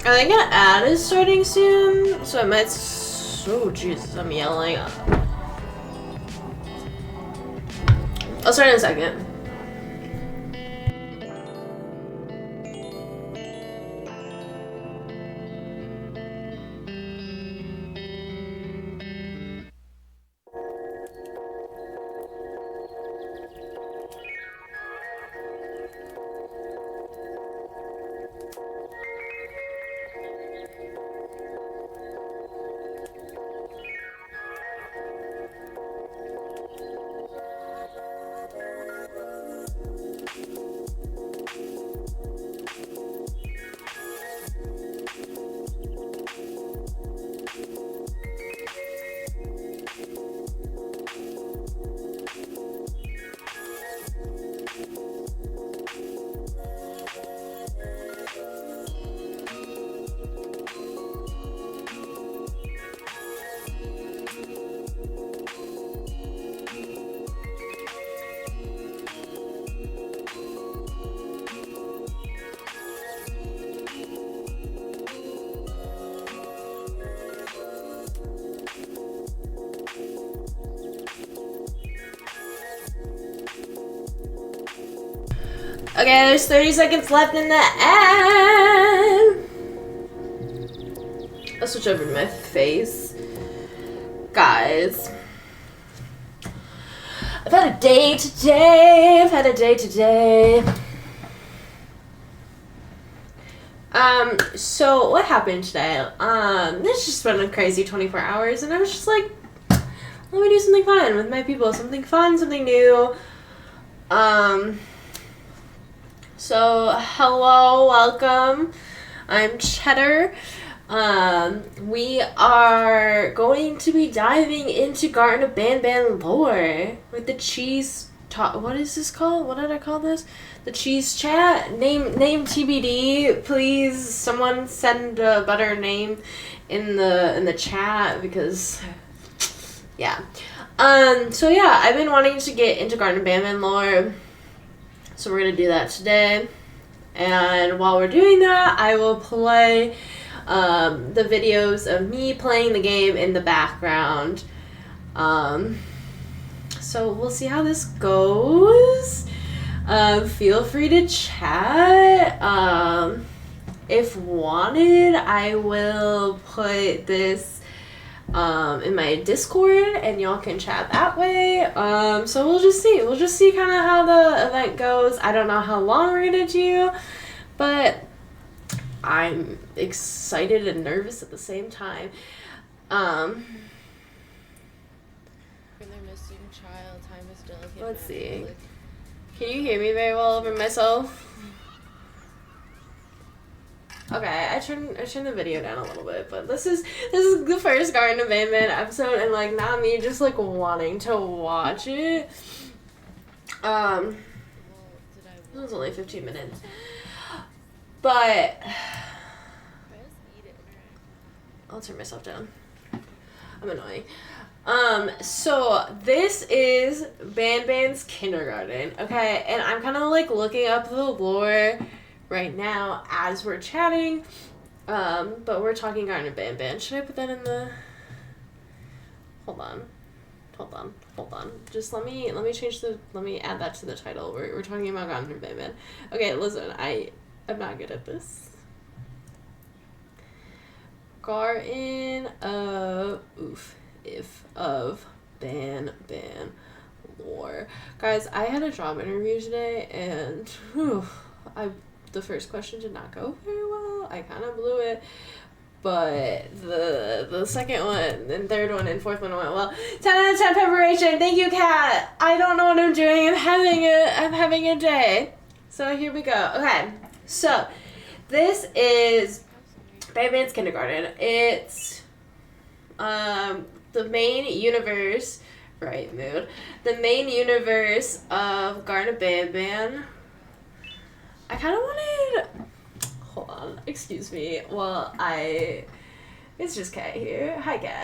I think an ad is starting soon, so I might. Oh Jesus, I'm yelling. I'll start in a second. Okay, there's 30 seconds left in the ad. I'll switch over to my face. Guys, I've had a day today. So what happened today? It's just been a crazy 24 hours, and I was just like, let me do something fun with my people. Something fun, something new. So hello, welcome. I'm Cheddar. We are going to be diving into Garten of Banban lore with the cheese talk. What is this called? What did I call this? The cheese chat? Name TBD. Please, someone send a better name in the chat because, yeah. So yeah, I've been wanting to get into Garten of Banban lore. So we're gonna do that today. And while we're doing that, I will play the videos of me playing the game in the background. So we'll see how this goes. Feel free to chat. If wanted, I will put this in my Discord and y'all can chat that way. So we'll just see kind of how the event goes. I don't know how long we're gonna do, but I'm excited and nervous at the same time. Their missing child, time is delicate. Let's see. Can you hear me very well over myself? Okay, I turned the video down a little bit, but this is the first Garten of Banban episode, and like not me just like wanting to watch it. It was only 15 minutes, but I'll turn myself down. I'm annoying. So this is Banban's kindergarten, okay, and I'm kind of like looking up the lore right now as we're chatting, but we're talking Garten of Banban. Should I put that in the... Hold on. Just let me add that to the title. We're talking about Garten of Banban. Okay, listen, I'm not good at this. Garten of Banban lore. Guys, I had a job interview today, and the first question did not go very well. I kind of blew it, but the second one and third one and fourth one went well. 10 out of 10 preparation. Thank you, Kat. I don't know what I'm doing. I'm having a day. So here we go. Okay, so this is Banban's kindergarten. It's the main universe. Right, mood. The main universe of Garten of Banban. I kind of wanted... Hold on. Excuse me. Well, It's just Kat here. Hi, Kat.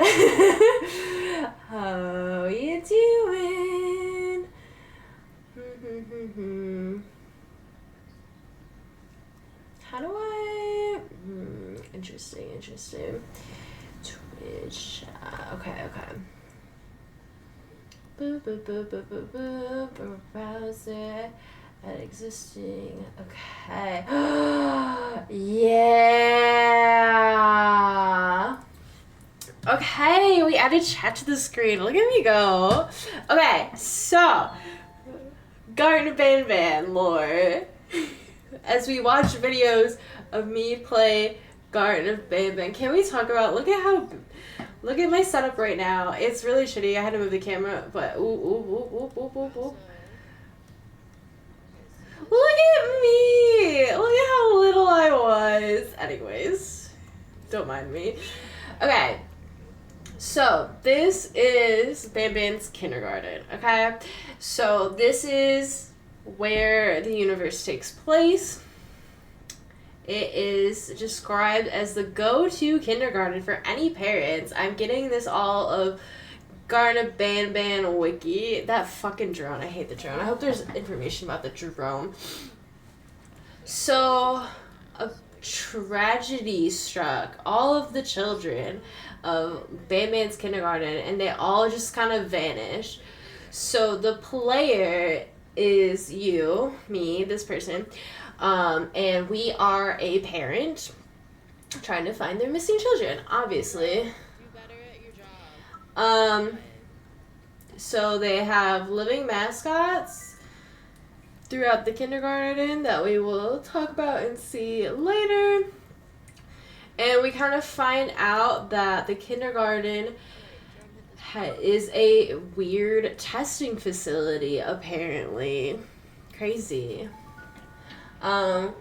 How you doing? How do I... interesting. Twitch. Okay. Browser at existing. Okay. Yeah. Okay, we added chat to the screen. Look at me go. Okay, so Garten of Banban lore. As we watch videos of me play Garten of Banban, can we talk about, look at my setup right now. It's really shitty. I had to move the camera, but ooh. Look at me! Look at how little I was. Anyways, don't mind me. Okay, so this is Banban's kindergarten, okay? So this is where the universe takes place. It is described as the go-to kindergarten for any parents. I'm getting this all of Garten of Banban wiki. That fucking drone. I hate the drone. I hope there's information about the drone. So, a tragedy struck all of the children of Banban's kindergarten, and they all just kind of vanished. So the player is you, me, this person, and we are a parent trying to find their missing children, obviously. So they have living mascots throughout the kindergarten that we will talk about and see later. And we kind of find out that the kindergarten is a weird testing facility, apparently. Crazy. I'm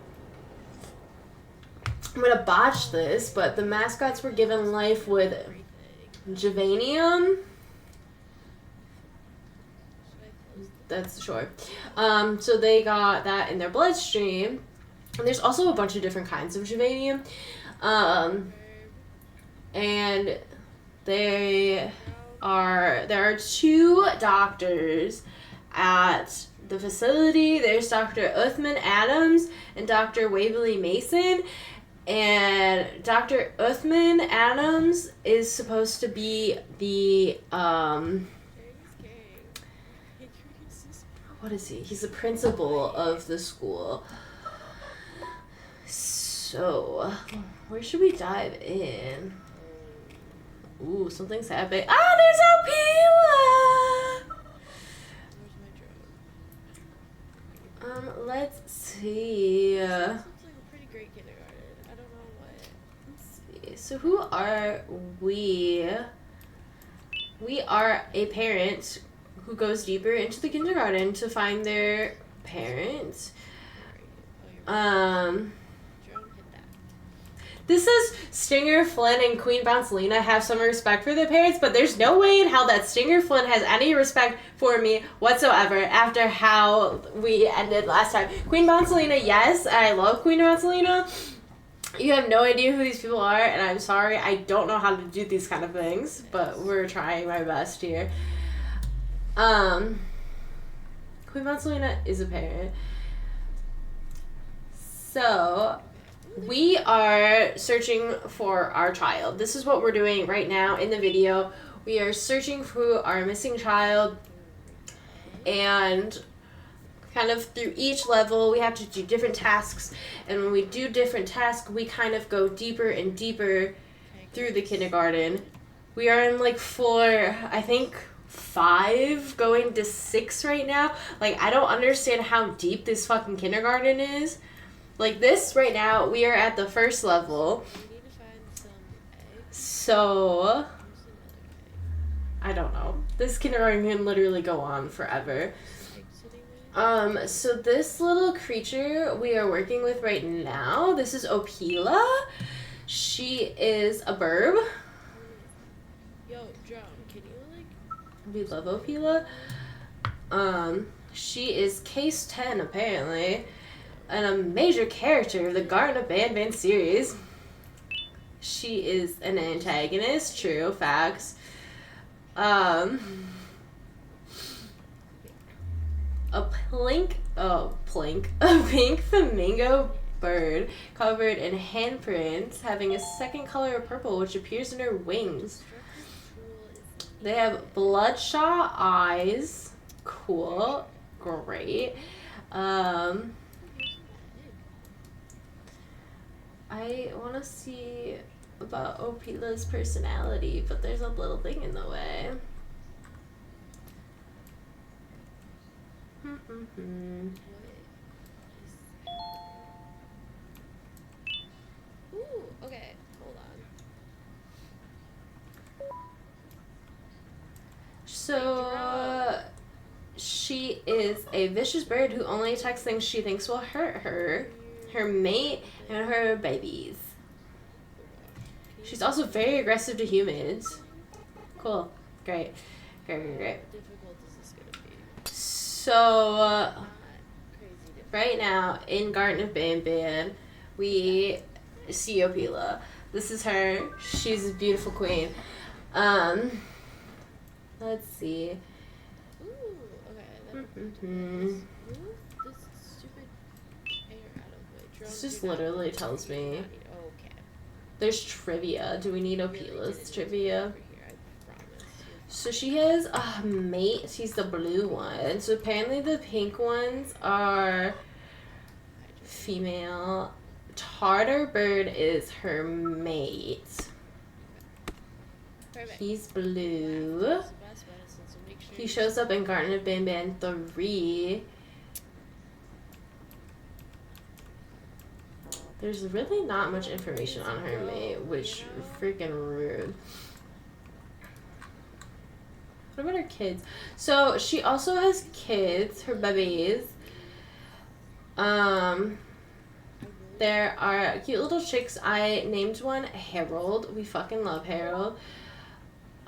gonna botch this, but the mascots were given life with Javanium. That's sure. So they got that in their bloodstream. And there's also a bunch of different kinds of Javanium. And there are 2 doctors at the facility. There's Dr. Uthman Adams and Dr. Waverly Mason. And Dr. Uthman Adams is supposed to be the, what is he? He's the principal of the school. So, where should we dive in? Ooh, something's happening. Ah, there's Opila! Let's see. This looks like a pretty great kindergarten. I don't know what. Let's see. So who are we? We are a parent who goes deeper into the kindergarten to find their parents. This says Stinger Flynn and Queen Bouncelina have some respect for their parents, but there's no way in hell that Stinger Flynn has any respect for me whatsoever after how we ended last time. Queen Bouncelina, yes, I love Queen Bouncelina. You have no idea who these people are, and I'm sorry, I don't know how to do these kind of things, but we're trying my best here. Queen Bouncelina is a parent. So, we are searching for our child. This is what we're doing right now in the video. We are searching for our missing child, and kind of through each level we have to do different tasks, and when we do different tasks we kind of go deeper and deeper through the kindergarten. We are in like floor, I think 5 going to 6 right now. Like, I don't understand how deep this fucking kindergarten is. Like, this right now, we are at the first level. So, I don't know. This kindergarten can literally go on forever. So this little creature we are working with right now, this is Opila. She is a burb. Yo, Drum, can you We love Opila. She is case 10 apparently, and a major character of the Garten of Banban series. She is an antagonist, true, facts. A pink flamingo bird covered in handprints, having a second color of purple, which appears in her wings. They have bloodshot eyes. Cool. Great. I want to see about Opila's personality, but there's a little thing in the way. Ooh, okay, hold on. So, she is a vicious bird who only attacks things she thinks will hurt her, her mate, and her babies. She's also very aggressive to humans. Cool. Great. Great. How difficult is this gonna be? So, Not crazy difficult. right now in Garten of Banban, we see Opila. This is her. She's a beautiful queen. Let's see. Ooh, okay. Move this stupid hair out of the way. This just literally tells me. Okay. There's trivia. Do we need Opila's trivia? Over here, I promise. So she has a mate. She's the blue one. So apparently the pink ones are female. Tartar bird is her mate. Perfect. He's blue. That's the best medicine, so make sure He shows up in Garten of Banban 3. There's really not much information on her mate, which freaking rude. What about her kids? So she also has kids, her babies. There are cute little chicks. I named one Harold. We fucking love Harold.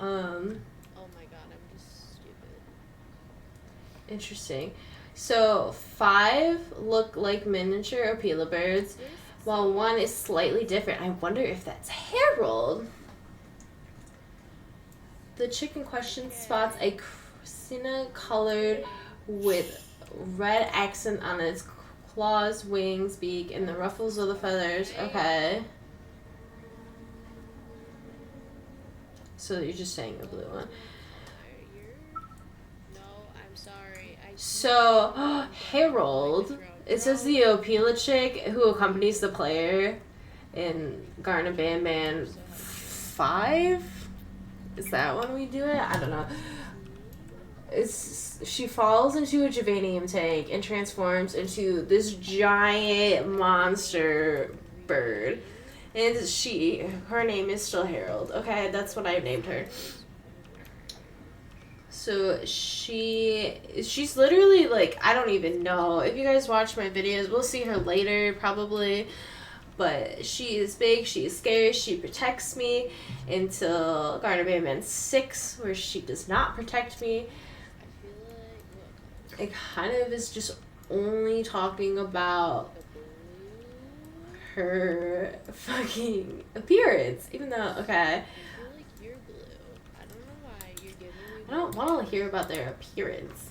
Oh my god, I'm just stupid. Interesting. So 5 look like miniature Opila birds, while 1 is slightly different. I wonder if that's Harold. The chick in question spots a Christina colored with red accent on its claws, wings, beak, and the ruffles of the feathers. Okay. So you're just saying the blue one. No, I'm sorry. So, Harold, it says the Opila chick who accompanies the player in Garten of Banban 5? Is that when we do it? I don't know. She falls into a Javanium tank and transforms into this giant monster bird. And her name is still Harold. Okay, that's what I named her. So she's literally like, I don't even know. If you guys watch my videos, we'll see her later probably. But she is big, she is scary, she protects me until Garten of Banban 6, where she does not protect me. It kind of is just only talking about her fucking appearance, even though, okay. I feel like you're blue. I don't know why you're giving me I don't want to hear about their appearance.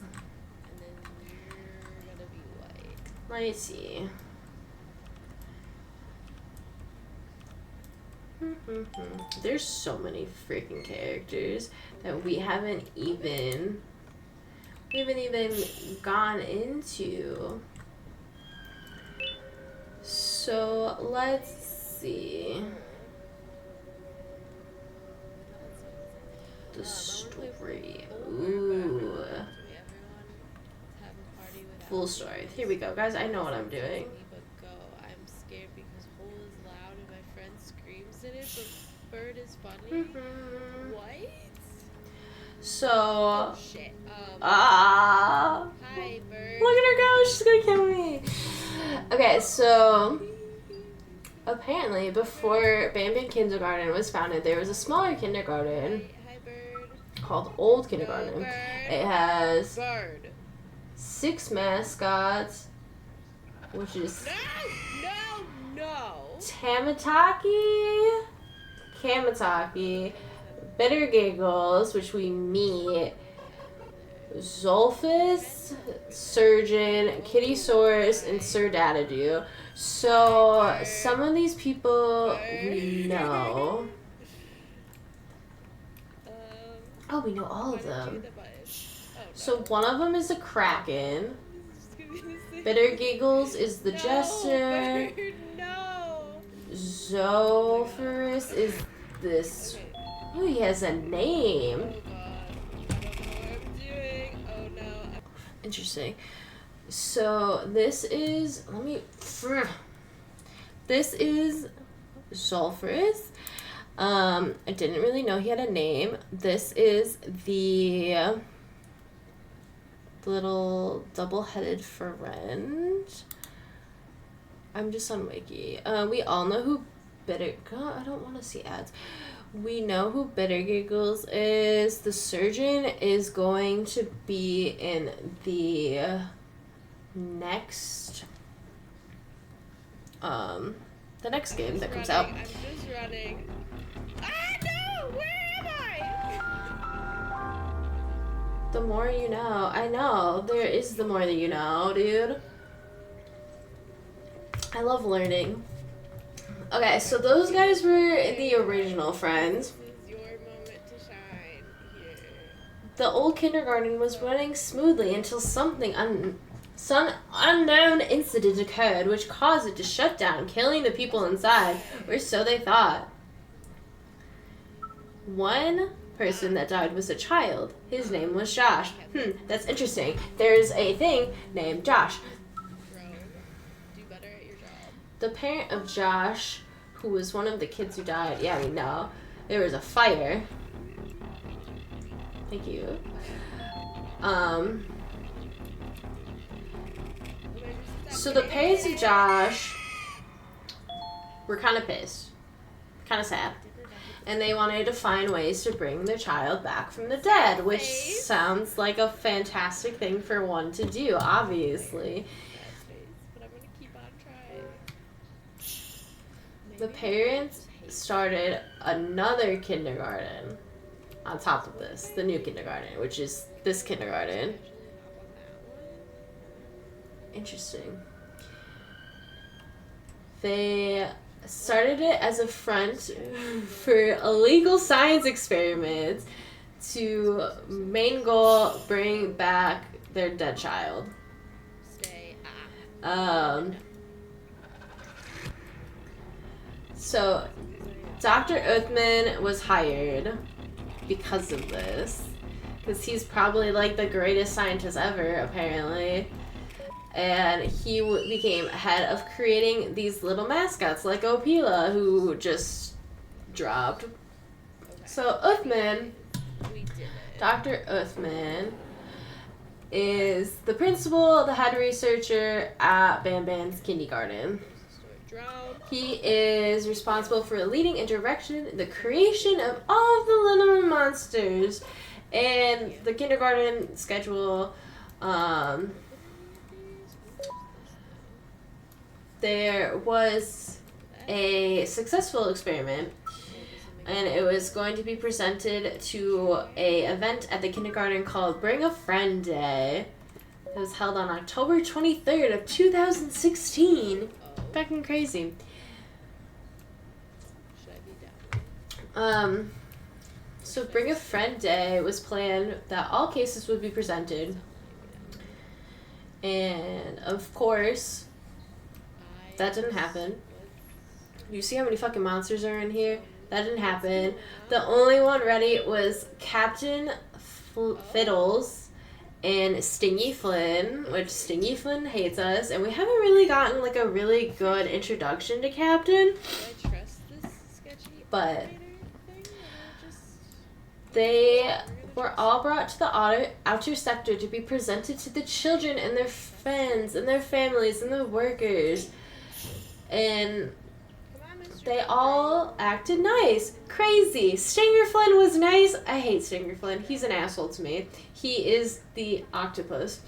and then you're gonna be white. Let me see. There's so many freaking characters that we haven't even gone into. So let's see. The story. Ooh. Full story. Here we go, guys. I know what I'm doing. I'm scared because hole is loud and my friend screams in it, but bird is funny. What? So. Oh shit. Hi, bird. look at her go. She's gonna kill me. Okay, so apparently before Banban Kindergarten was founded, there was a smaller kindergarten Hi, bird. called Old Kindergarten. Bird. It has Bird. 6 mascots, which is No. Kamataki, Bitter Giggles, which we meet, Zolphus, Surgeon, Kittysaurus, and Sir Dadadoo. So some of these people we know. Oh, we know all of them. So one of them is a kraken. Bitter Giggles is the jester. No. Zophorus is this. Oh, he has a name. Oh god. I don't know what I'm doing. Oh no. Interesting. So this is this is Zophorus. I didn't really know he had a name. This is the little double-headed friend. I'm just on Wiki. We all know who God, I don't want to see ads. We know who Bitter Giggles is. The surgeon is going to be in the next game that comes out. I'm just running. Ah no! Where am I? The more you know. I know. There is the more that you know, dude. I love learning. Okay, so those guys were the original friends. This is your moment to shine here. The old kindergarten was running smoothly until some unknown incident occurred which caused it to shut down, killing the people inside, or so they thought. One person that died was a child. His name was Josh. That's interesting. There's a thing named Josh. The parent of Josh, who was one of the kids who died, yeah, we know. There was a fire. Thank you. So the parents of Josh were kind of pissed. Kind of sad. And they wanted to find ways to bring their child back from the dead, which sounds like a fantastic thing for one to do, obviously. The parents started another kindergarten on top of this, the new kindergarten, which is this kindergarten. Interesting. They started it as a front for illegal science experiments to main goal bring back their dead child. So, Dr. Uthman was hired because of this. Because he's probably like the greatest scientist ever, apparently. And he became head of creating these little mascots like Opila, who just dropped. So, Uthman, Dr. Uthman, is the principal, the head researcher at Banban's kindergarten. He is responsible for leading and directing the creation of all of the little monsters and the kindergarten schedule. There was a successful experiment, and it was going to be presented to a event at the kindergarten called Bring a Friend Day. It was held on October 23rd of 2016. Fucking crazy. So Bring a Friend Day was planned that all cases would be presented. And of course, that didn't happen. You see how many fucking monsters are in here? That didn't happen. The only one ready was Captain Fiddles and Stingy Flynn, which Stingy Flynn hates us, and we haven't really gotten like a really good introduction to Captain. Do I trust this sketchy but they were all brought to the outer sector to be presented to the children and their friends and their families and the workers. And they all acted nice. Crazy. Stinger Flynn was nice. I hate Stinger Flynn. He's an asshole to me. He is the octopus.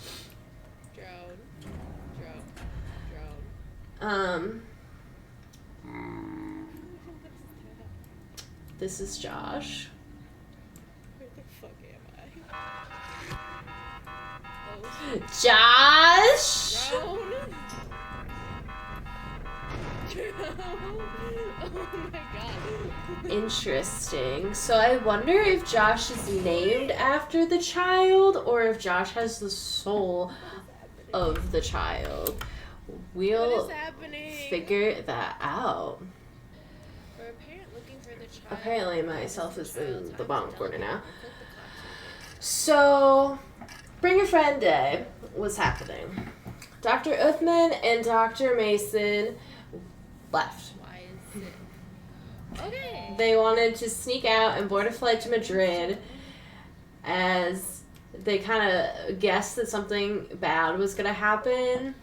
This is Josh. Where the fuck am I? ghost. Josh! Drone. Oh my god. Interesting. So I wonder if Josh is named after the child or if Josh has the soul of the child. We'll figure that out. For a parent looking for the child, Apparently myself is in the bottom corner now. Click the clock to So, Bring a Friend Day was happening. Dr. Uthman and Dr. Mason left. Why is it? Okay. They wanted to sneak out and board a flight to Madrid as they kind of guessed that something bad was going to happen.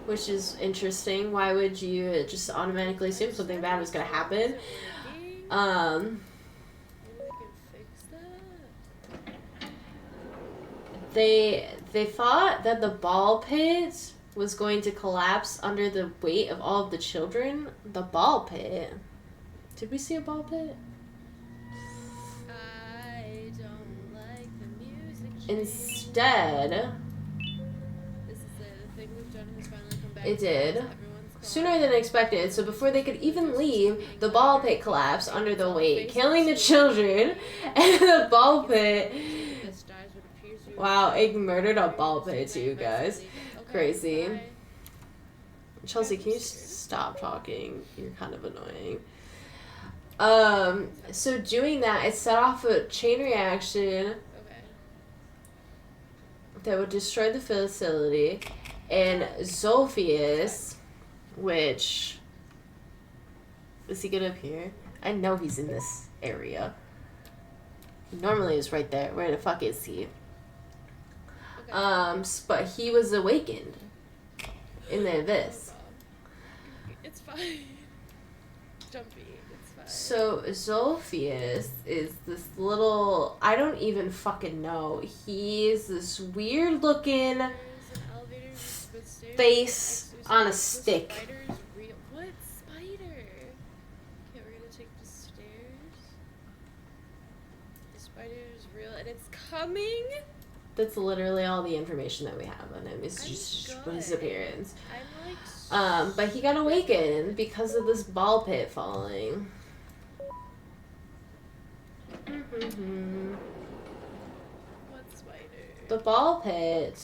Which is interesting. Why would you just automatically assume something bad was going to happen? Maybe they can fix that. They thought that the ball pit was going to collapse under the weight of all of the children. The ball pit. Did we see a ball pit? I don't like the music. Instead, This is it. The thing we've done has finally come back. it did. Everyone's Sooner than expected, so before they could even leave, the ball pit collapsed under the weight, killing the children, and the ball pit... Wow, it murdered a ball pit too, guys. Crazy. Chelsea, can you stop talking? You're kind of annoying. So doing that, it set off a chain reaction that would destroy the facility, and Zolphius, which... Is he gonna appear? I know he's in this area. Normally he's right there. Where the fuck is he? But he was awakened in the abyss. It's fine. Jumpy. It's fine. So Zolphius is this little... I don't even fucking know. He's this weird looking face on a stick. What spider? Okay, we're gonna take the stairs. The spider is real and it's coming. That's literally all the information that we have on him. It's just his appearance. I'm like, But he got awakened because of this ball pit falling. what spider? The ball pit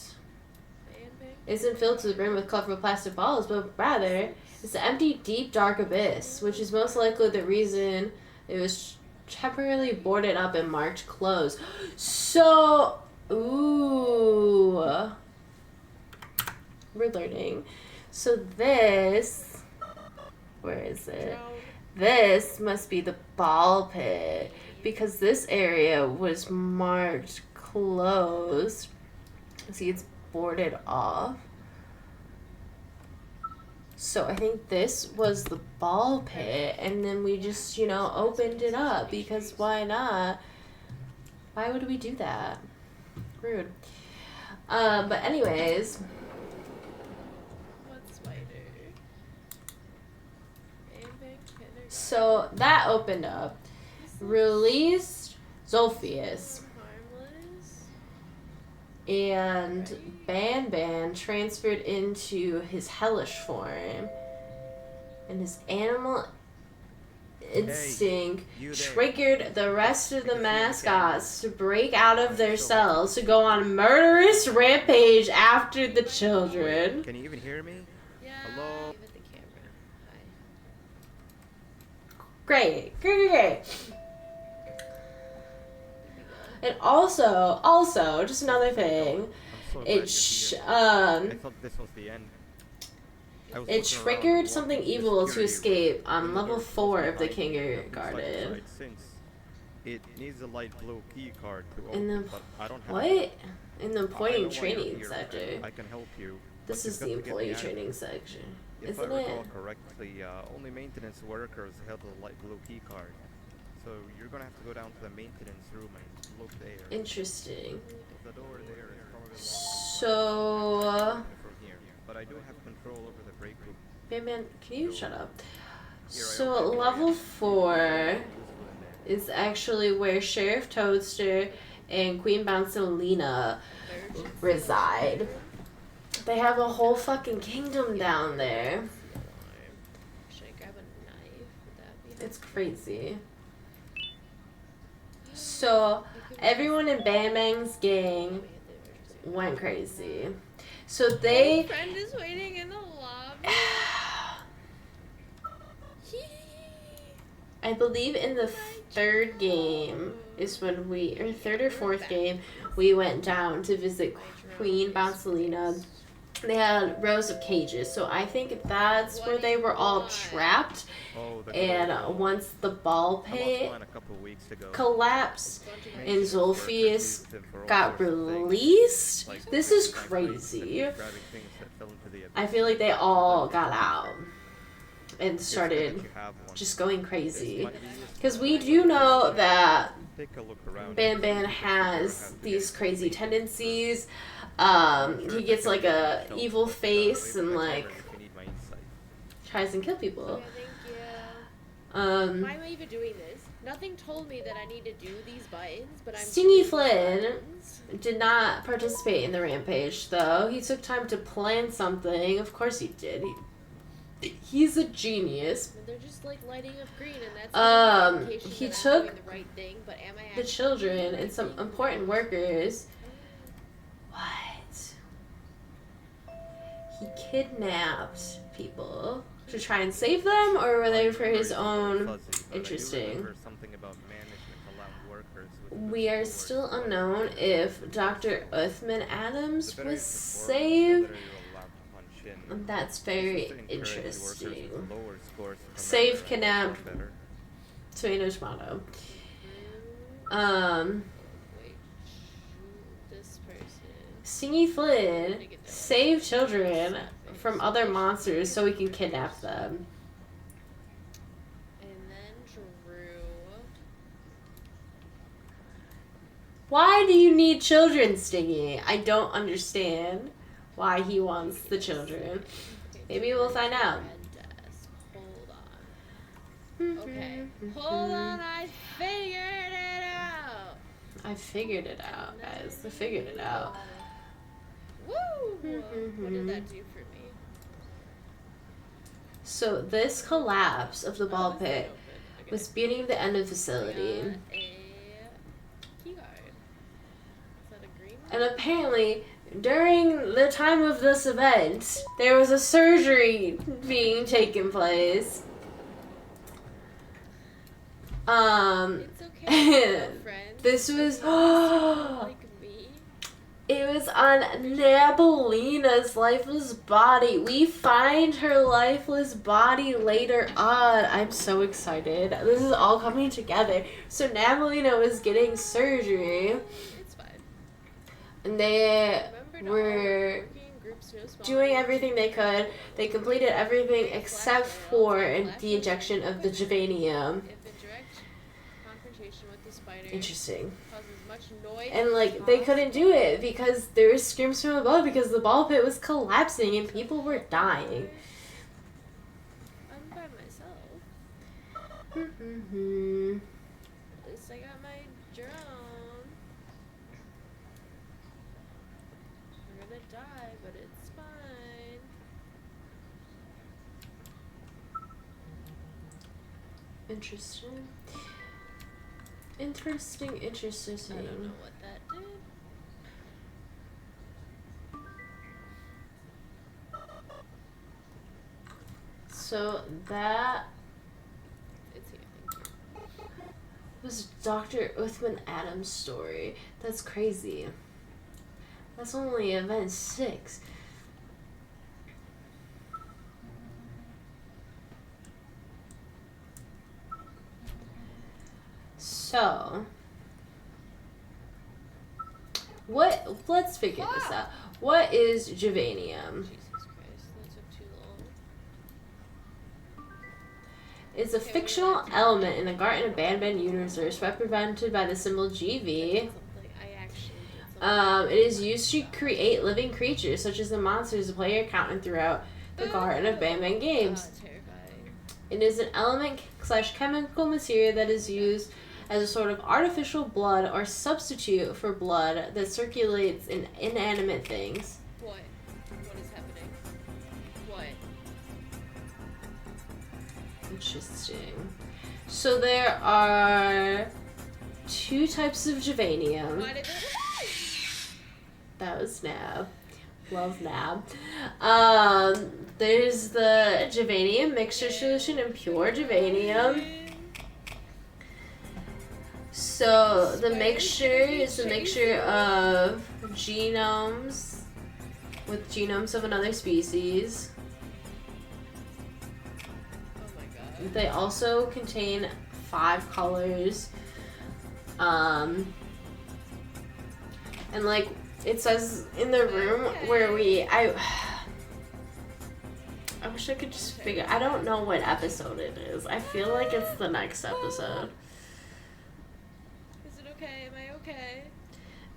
isn't filled to the brim with colorful plastic balls, but rather it's an empty, deep, dark abyss, which is most likely the reason it was temporarily boarded up and marked closed. So... Ooh. We're learning. So this... Where is it? This must be the ball pit. Because this area was marked closed. See, it's boarded off. So I think this was the ball pit. And then we just, you know, opened it up. Because why not? Why would we do that? Rude. But anyways. What spider? So that opened up. Released Zolphius. And Banban transferred into his hellish form. And his animal instinct triggered the rest of the mascots to break out of their cells to go on a murderous rampage after the children. Can you even hear me? Yeah. Hello? With the camera. Hi. Great. And also, just another thing, I thought this was the end. It triggered something evil to escape on level 4 of the kindergarten. It needs a light blue key card to In the open, but I don't have what? In the I employee know why you're training here. sector. I can help you. This but is you've the got to get employee me out of training here. section, If isn't I it? recall correctly, only maintenance workers held the light blue key card. So you're gonna have to go down to the maintenance room and look there. Interesting. The door there is probably locked So, from here, but I do have control over the break room. Banban, can you shut up? Here, I So opened it. level 4 is actually where Sheriff Toadster and Queen Bouncelina Virgin reside. Center. They have a whole fucking kingdom down there. Alarm. Should I grab a knife? Would that be It's helpful? crazy. So everyone in Banban's gang went crazy. So My they friend is waiting in the lobby. I believe in the third game is when we, or third or fourth game, we went down to visit Queen Bouncelina. They had rows of cages, so I think that's where they were all trapped. Oh, the And once the ball I pit lost mine a couple weeks ago. collapsed and Maintenance workers Zolphius used them for all got sorts of things, released, like this is fixing concrete crazy. and grabbing things that fell into the I abyss. feel like they all got out and It's good that started you have one. just going This crazy. might be useful. Because we do know that Take a look around. Banban has these crazy tendencies. He gets like a evil face and like If you need my insight. tries and kill people. Okay, thank you. Why am I even doing this? Nothing told me that I need to do these buttons, but I'm Stingy doing these Flynn buttons. did not participate in the rampage, though. He took time to plan something. Of course he did. He's a genius. And they're just like lighting up green, and that's Um, an indication he that took I'm doing the right thing. But am I The actually children doing the and right some thing? important workers. What? He kidnapped people to try and save them, or were they for his own? Interesting. We are still unknown if Dr. Uthman Adams was saved. That's very interesting. Save, kidnapped, tomato, tomato. Wait, this person. Stingy Flynn save children from other monsters so we can kidnap them. And then Drew. Why do you need children, Stingy? I don't understand why he wants the children. Okay, Maybe we'll find out. red desk. Hold on. Okay. Hold on, I figured it out. I figured it out, guys. I figured it out. Woo! What did that do for me? So this collapse of the ball Oh, this pit is open. Okay. was beginning of the end of the facility. Got a key card. Is that a green one? And apparently, during the time of this event, there was a surgery being taken place. It's okay, friend. This was like me. it was on Nabelina's lifeless body. We find her lifeless body later on. I'm so excited. This is all coming together. So Nabelina was getting surgery, It's fine. and they Remember to all were work in groups, no small doing groups. everything they could. They completed everything except for the injection of the Javanium. If in direct confrontation with the spider Interesting. causes much noise And like they couldn't do it because there was screams from above because the ball pit was collapsing and people were dying. I'm by myself. Mm-hmm. At least I got my drone. We're gonna die, but it's fine. Interesting. Interesting. I don't know what that did. So that It's here. Thank you. was Dr. Uthman Adams' story. That's crazy. That's only event 6. So, let's figure this out. What is Javanium? Jesus Christ, that took too long. It's a fictional element in the Garten of Banban universe represented by the symbol GV. Something I actually did something. It is used to create living creatures such as the monsters the player encountered throughout the Garten of Banban games. Terrifying. It is an element / chemical material that is used as a sort of artificial blood or substitute for blood that circulates in inanimate things. What? What is happening? What? Interesting. So there are 2 types of Javanium. Why did they... That was Nab. Love Nab. There's the Javanium mixture solution and pure Javanium. So the mixture is a mixture of genomes with genomes of another species. Oh my god. They also contain 5 colors. And like it says in the room where I wish I could just figure. I don't know what episode it is. I feel like it's the next episode. Is it okay? Am I okay?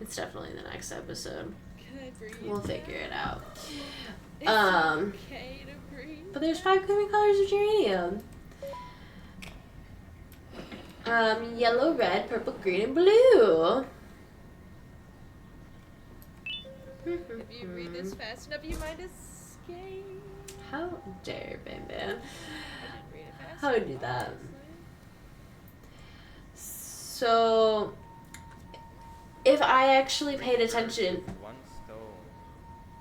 It's definitely the next episode. Can I breathe? We'll figure it out. It's okay to breathe. But there's 5 different colors of geranium. Yellow, red, purple, green, and blue. If you read this fast enough, you might escape. How dare Banban? I didn't read it fast How would enough, do that? honestly. So, if I actually paid attention, 1 stone.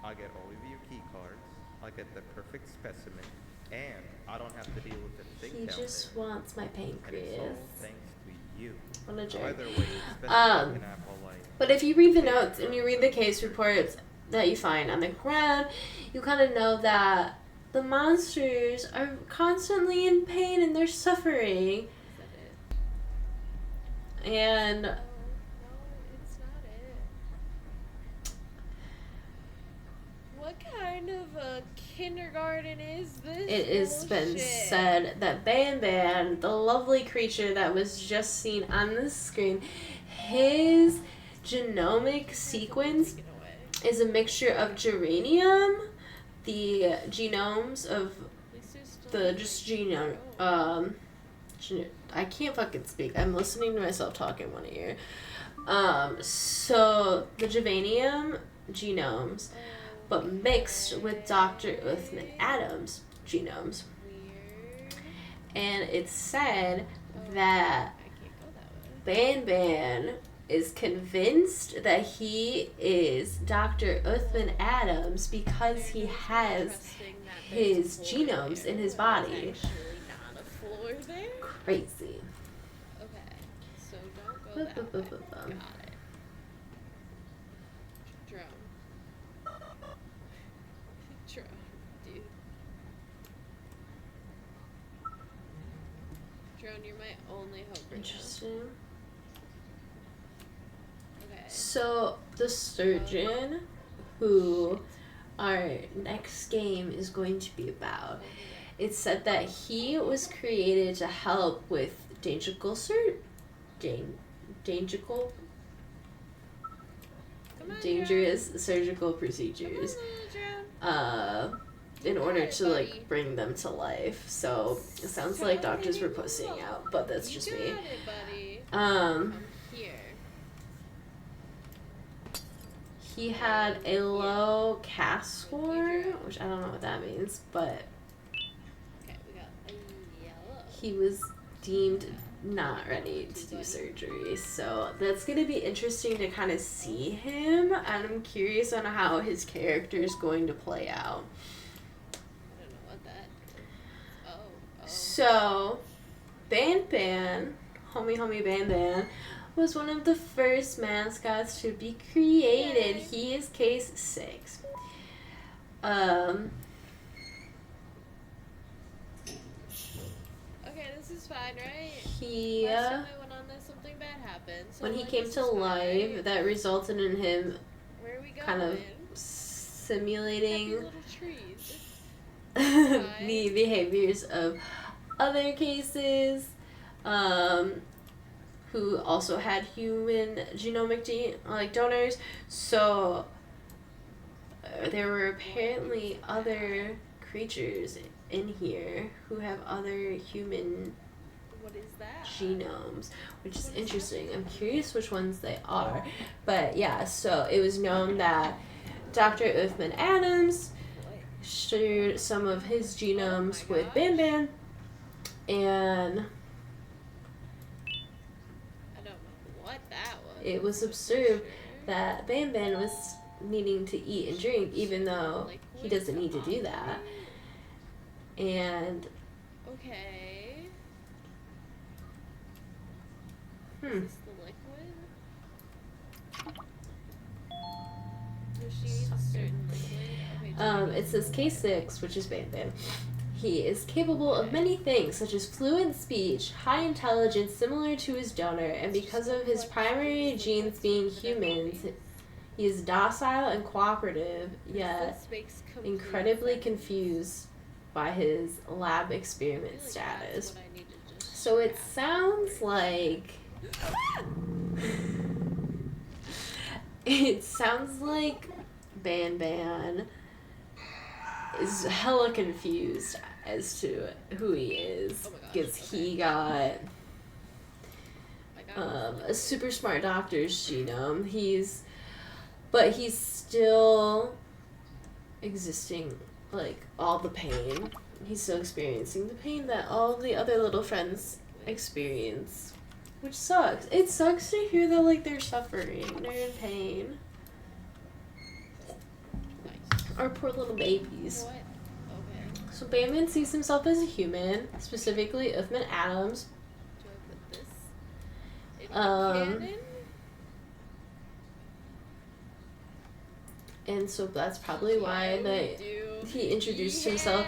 I get all of your key cards. I get the perfect specimen, and I don't have to deal with the thing he down just there. wants my And it's pancreas. all thanks to you. What a jerk. Either way, it's best looking at all like. But if you read the notes and you read the case reports that you find on the ground, you kind of know that the monsters are constantly in pain and they're suffering. Is that it? And No, it's not it. What kind of a kindergarten is this? it has been bullshit? said that Banban, the lovely creature that was just seen on the screen, his genomic sequence Take it away. is a mixture of geranium, the genomes of At least there's still the like just genome. oh. I can't fucking speak. I'm listening to myself talk in one ear. So the Javanium genomes, but mixed with Dr. Uthman Adams' genomes. Weird. And it's said Oh, that I can't go that way. Banban is convinced that he is Dr. Uthman Adams because he has Trusting that there's his a floor genomes there in his when there's body. actually not a floor there. Crazy. Okay, so don't go that way. Got it. Drone. Drone, dude. Drone, you're my only hope right now. Interesting. Okay. So the surgeon who our next game is going to be about, it said that he was created to help with dangerous Come on, dangerous surgical procedures in order to like bring them to life. So it sounds like doctors were pussying out, but that's just you me. got it, buddy. Um, Come here. he had a low CAS score, which I don't know what that means, but Okay, we got a yellow. he was deemed not ready to do surgery. So that's going to be interesting to kind of see him, and I'm curious on how his character is going to play out. I don't know what that is. Oh. So, Banban, homie Banban, was one of the first mascots to be created. Yay. He is case 6. Okay, this is fine, right? He, Last time I went on this, something bad happened. So when he like, came this to is fine, life, right? that resulted in him Where are we going? kind of Happy simulating little trees. the behaviors of other cases who also had human genomic donors. So there were apparently other creatures in here who have other human What is that? genomes, which is What is interesting. I'm happening? curious which ones they are. But yeah, so it was known that Dr. Uthman Adams What? shared some of his genomes Oh my with gosh. Banban, and I don't know what that was. it was but for observed sure. that Banban was needing to eat and drink, even though he Liquid doesn't need to do that. operate? And Okay. hmm, Is this the liquid? No, she needs a certain liquid. Okay, it says K6, which is Banban. He is capable of many things, such as fluent speech, high intelligence similar to his donor, and because of his primary genes being humans, he is docile and cooperative, yet This makes complete incredibly sense. confused by his lab I experiment feel like status. that's what I need to just So it scrap. sounds like it sounds like Banban is hella confused as to who he is, Oh my gosh, because okay. he got I got a super smart doctor's genome. But he's still existing, like, all the pain. He's still experiencing the pain that all the other little friends experience, which sucks. It sucks to hear that, like, they're suffering, they're in pain. nice. Our poor little babies. What? Okay. So Banban sees himself as a human, specifically Uthman Adams. Do I put this in Um, canon? And so that's probably why he introduced himself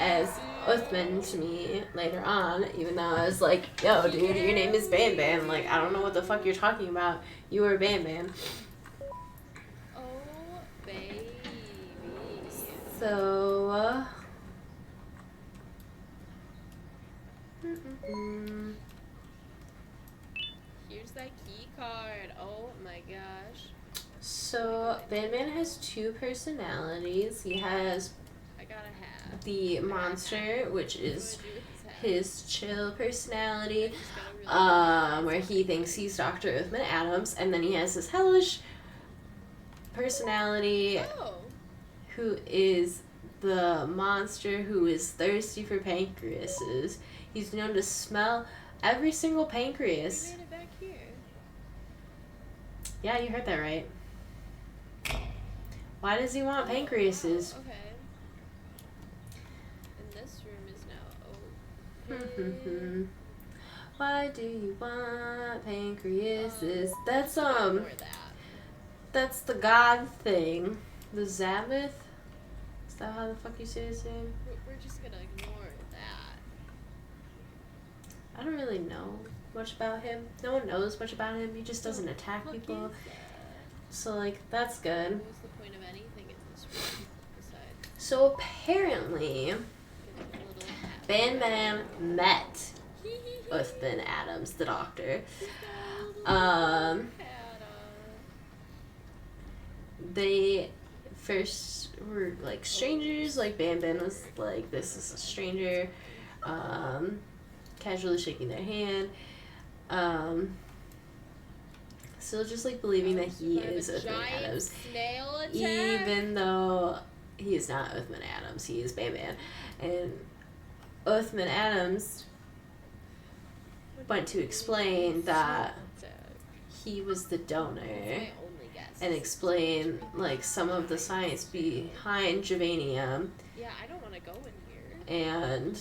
Yeah, we as do. Uthman to me later on, even though I was like, yo, dude, your name is Banban. Like, I don't know what the fuck you're talking about. You are Banban. Oh, baby. So, Here's that key card. Oh my gosh. so Banban has two personalities. He has I got a hat. the monster, which What do I is do with this hat? his chill personality, I just gotta really where he thinks he's Dr. Uthman Adams, and then he has his hellish personality, Oh. who is the monster who is thirsty for pancreases. He's known to smell every single We pancreas. made it back here. Yeah, you heard that right. Why does he want pancreases? Wow, okay. And this room is now open. Why do you want pancreases? That's Ignore that. that's the god thing. The Zabbath? Is that how the fuck you say his name? We're just gonna ignore that. I don't really know much about him. No one knows much about him. He just doesn't attack Fuck people. is that? So, like, that's good. What was the point of anything in this room besides So, apparently, getting a little hat? Banban met Uthman Adams, the doctor. He's got a little Um, hat on. They first were, like, strangers. Like, Banban was like, this is a stranger. Casually shaking their hand. Still just, like, believing that he is Uthman Giant Adams. snail attack. Even though he is not Uthman Adams, he is Banban. And Uthman Adams went to explain that he was the donor My only guess. and explain, like, some of the science behind Javanium, Yeah, I don't want to go in here. and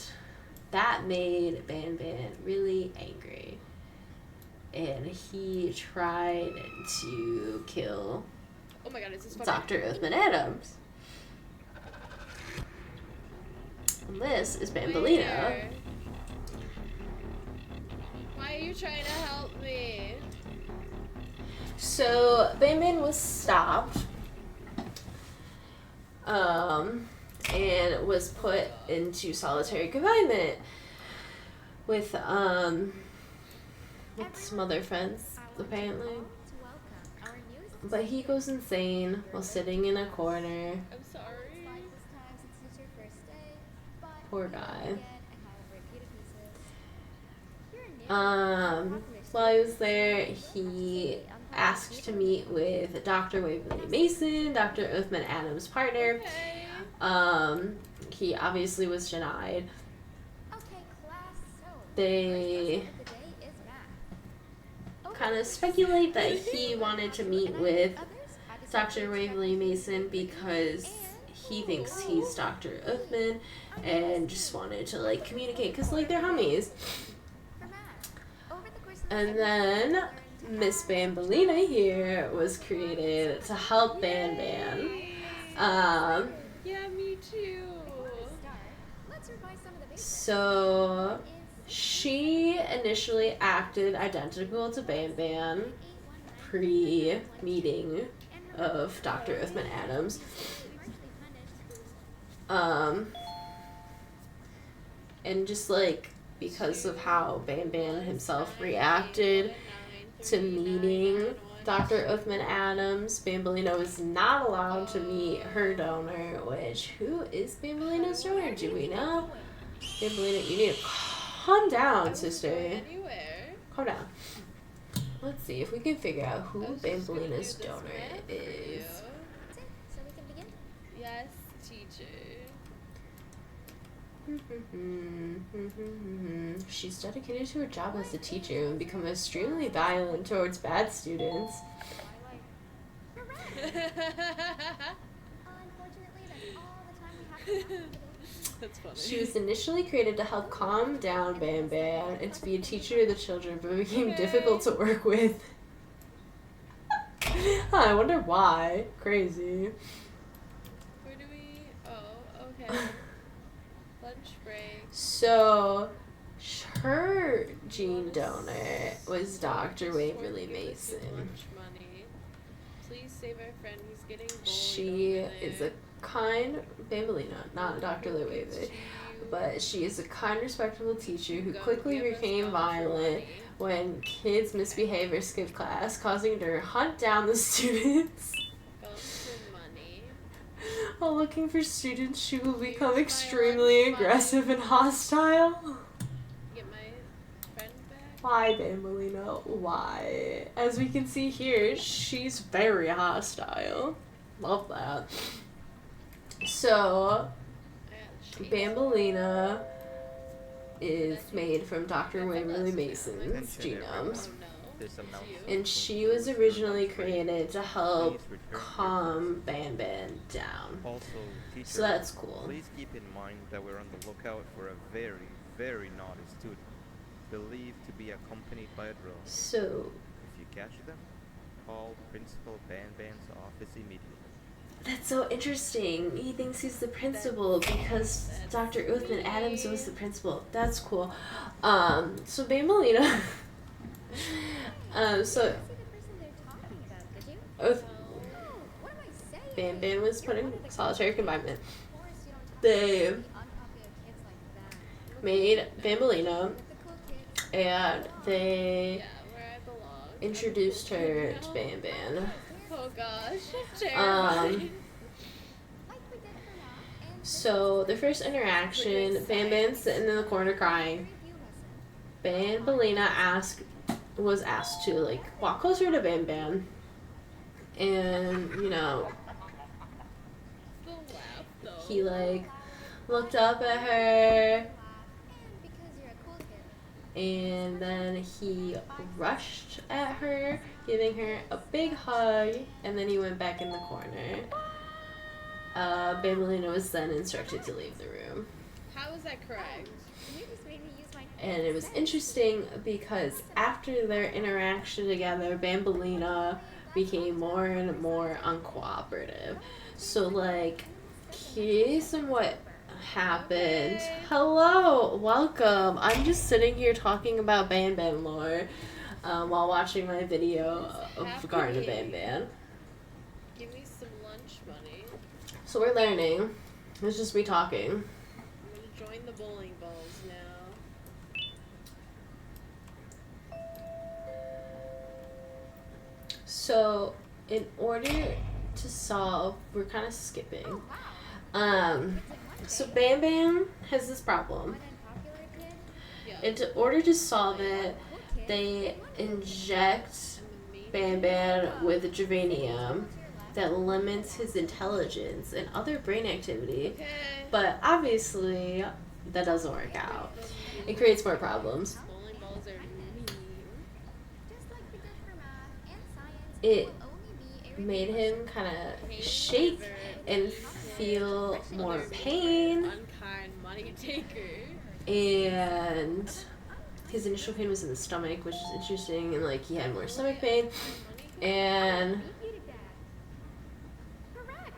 that made Banban really angry. And he tried to kill Oh my god, is this fucking Dr. Uthman Adams. And this is Bambolina. Where? Why are you trying to help me? So Banban was stopped, and was put into solitary confinement with some other friends, apparently. But he goes insane while sitting in a corner. I'm sorry. Poor guy. While he was there, he asked to meet with Dr. Waverly Mason, Dr. Uthman Adams' partner. Okay. He obviously was denied. Okay, class. So They first lesson of the day is math. kind of speculate that he wanted to meet with Others had to Dr. Waverly Mason because he thinks he's Dr. Uthman and just wanted to like communicate because like they're homies. for math. Over the course of the And semester, then we learned Miss Bambolina here was created to help Banban. Yeah, me too. Before we start, let's revise some of the basics. So Is she initially acted identical to Banban pre-meeting of Dr. Uthman Adams. And just like because of how Banban himself reacted to meeting Dr. Uthman Adams, Bambolina was not allowed to meet her donor, which, who is Bambolina's donor? Do we know? Bambolina, you need to calm down, sister. Anywhere. Calm down. Let's see if we can figure out who I was just gonna do Bambolina's this donor math for is. you. That's it. So we can begin. Yes, teacher. She's dedicated to her job as a teacher and become extremely violent towards bad students. Unfortunately, that's all the time we have for today. That's funny. She was initially created to help calm down Banban and to be a teacher to the children, but became Okay. difficult to work with. I wonder why. Crazy. Where do we? Oh, okay. Lunch break. So, her gene donor was Dr. Waverly Give us his Mason. lunch money. Please save our friend. He's getting bullied. She over is there. a kind Bambolina, not Dr. Waverly, but she is a kind, respectable teacher who Go quickly give us became lunch violent money. when kids misbehave or skip class, causing her to hunt down the students. Go for money. While looking for students, she will become Here's my extremely lunch money. aggressive and hostile. Get my friend back. Why, Bambolina? Why? As we can see here, she's very hostile. Love that. So, Bambolina is made from Dr. Waverly Mason's genomes. This amount And she was originally created to help calm Banban down. Also, teacher, So that's cool. please keep in mind that we're on the lookout for a very, very naughty student, believed to be accompanied by a drone. So, If you catch them, call Principal Banban's office immediately. that's so interesting. He thinks he's the principal because Dr. Uthman Adams was the principal. That's cool. So Bambolina. So See the person they're talking about, did you? Uth- No. What am I saying? Banban was put in solitary confinement. Of course you don't talk They to unpopular kids like that. made Bambolina With the cool kids. and they Yeah, where I belong. introduced her to Banban. Oh gosh, Um, terrifying. Like we did for now. And So the first interaction, Banban's sitting in the corner crying. Bambolina was asked to like walk closer to Banban, and The laugh though. he like looked up at her, and because you're a cool kid. and then he rushed at her, giving her a big hug, and then he went back in the corner. Bambolina was then instructed to leave the room. How is that correct? You just made me use my And it was interesting because after their interaction together, Bambolina became more and more uncooperative. So, like, curious on what happened. Hello, welcome. I'm just sitting here talking about Banban lore while watching my video of Garten of Banban. Give me some lunch money. So we're learning. It's just me talking. I'm gonna join the bowling balls now. So, in order to solve, we're kind of skipping. So Banban has this problem. One unpopular kid. Yeah. in order to solve it, they inject Banban with Javanium that limits his intelligence and other brain activity. Okay. But obviously, that doesn't work out. It creates more problems. Bowling balls are mean. Just like we did for math and science, It will only be a made him kind of shake and feel more pain, Unkind money taker. and his initial pain was in the stomach, which is interesting, and like he had more stomach pain, and Correct.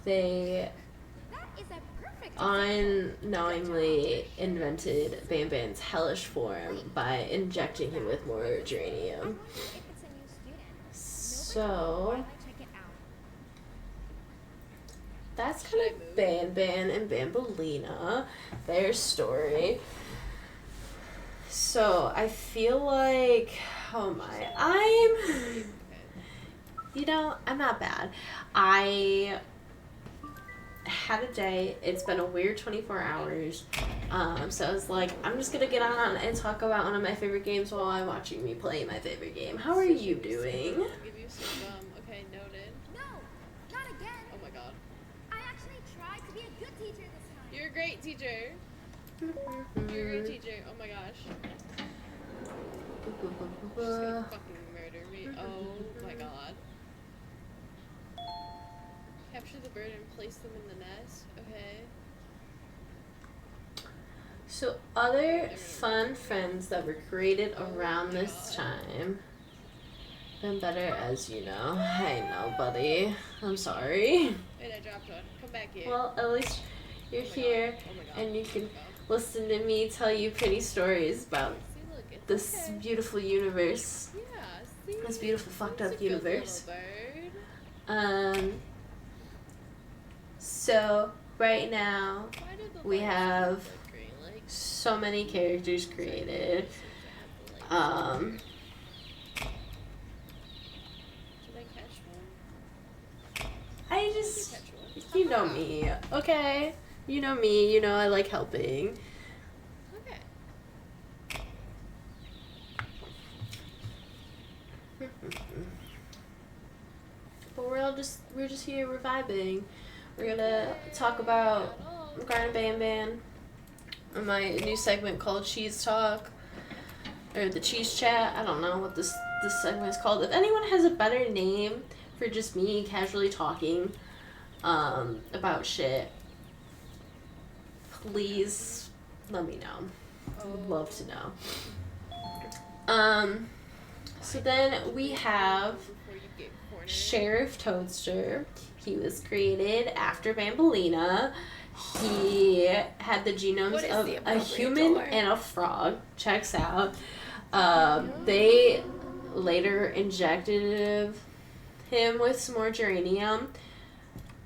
they That is a perfect unknowingly invented Banban's hellish form by injecting him with more geranium. If it's a new student, So check it out. that's kind of Banban and Bambolina, their story. So I feel like, oh my, I'm not bad. I had a day. It's been a weird 24 hours. So I was like, I'm just gonna get on and talk about one of my favorite games while I'm watching me play my favorite game. How are you doing? I'll give you some gum. Okay, noted. No, not again. Oh my god. I actually tried to be a good teacher this time. You're a great teacher. You're a great teacher. Oh my gosh. She's gonna fucking murder me. Oh my god. Capture the bird and place them in the nest. Okay. So other fun friends that were created around this time. Been better, as you know. I know, buddy. I'm sorry. Wait, I dropped one. Come back here. Well, at least you're Oh my here, god. Oh my god. and you Oh can my god. listen to me tell you pretty stories about See, look, it's this okay. beautiful universe. Yeah, see? This beautiful fucked He's up a good little universe. bird. So right now Why did the we lights have look green? Like, so many characters created. did Um, I catch one? I Did you just, catch one? you know me, okay? You know me, you know I like helping. Okay. But we're just here, we're vibing. We're gonna talk about Garten of Banban, my new segment called Cheese Talk, or the Cheese Chat. I don't know what this segment is called. If anyone has a better name for just me casually talking about shit, please let me know. I would love to know. So then we have Before you get cornered. Sheriff Toadster. He was created after Bambolina. He had the genomes What is of the a appropriate human door? and a frog. Checks out. They later injected him with some more geranium.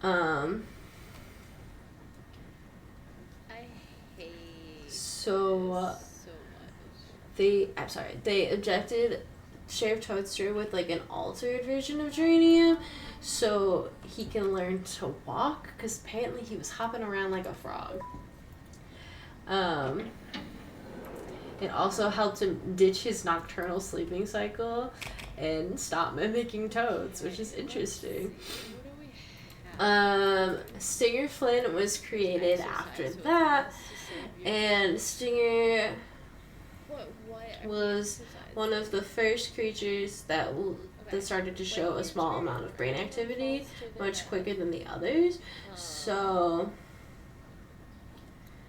I hate So so much. they injected Sheriff Toadster with like an altered version of geranium so he can learn to walk, because apparently he was hopping around like a frog. It also helped him ditch his nocturnal sleeping cycle and stop mimicking toads, which is interesting. What do we have? Stinger Flynn was created after that, and Stinger What are we was exercising? one of the first creatures that started to show a small amount of brain activity, much quicker than the others. So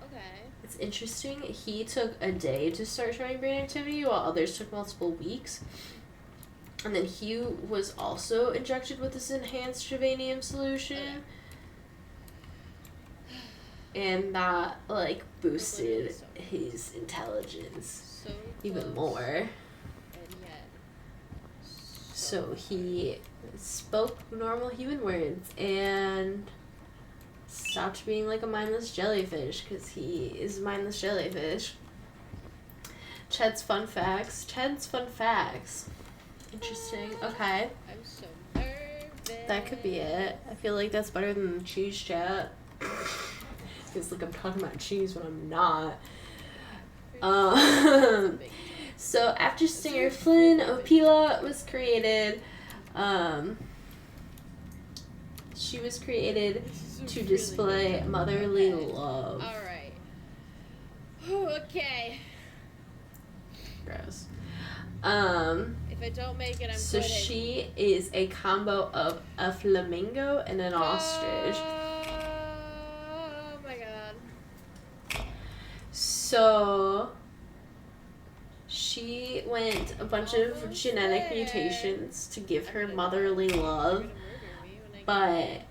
Okay. it's interesting. He took a day to start showing brain activity, while others took multiple weeks. And then he was also injected with this enhanced Javanium solution. And that, like, boosted his intelligence So even close, more. and yet So he spoke normal human words and stopped being like a mindless jellyfish, because he is a mindless jellyfish. Chad's fun facts. Interesting. Okay. I'm so nervous. That could be it. I feel like that's better than the cheese chat. Feels like I'm talking about cheese when I'm not. For Big So after Singer Flynn, Opila was created. She was created to display motherly love. All right. Okay. Gross. If I don't make it, I'm So quitting. she is a combo of a flamingo and an ostrich. Oh my god. So she went a bunch of Almost genetic there. mutations to give I'm her gonna motherly die. You're love, gonna murder me when I get but there.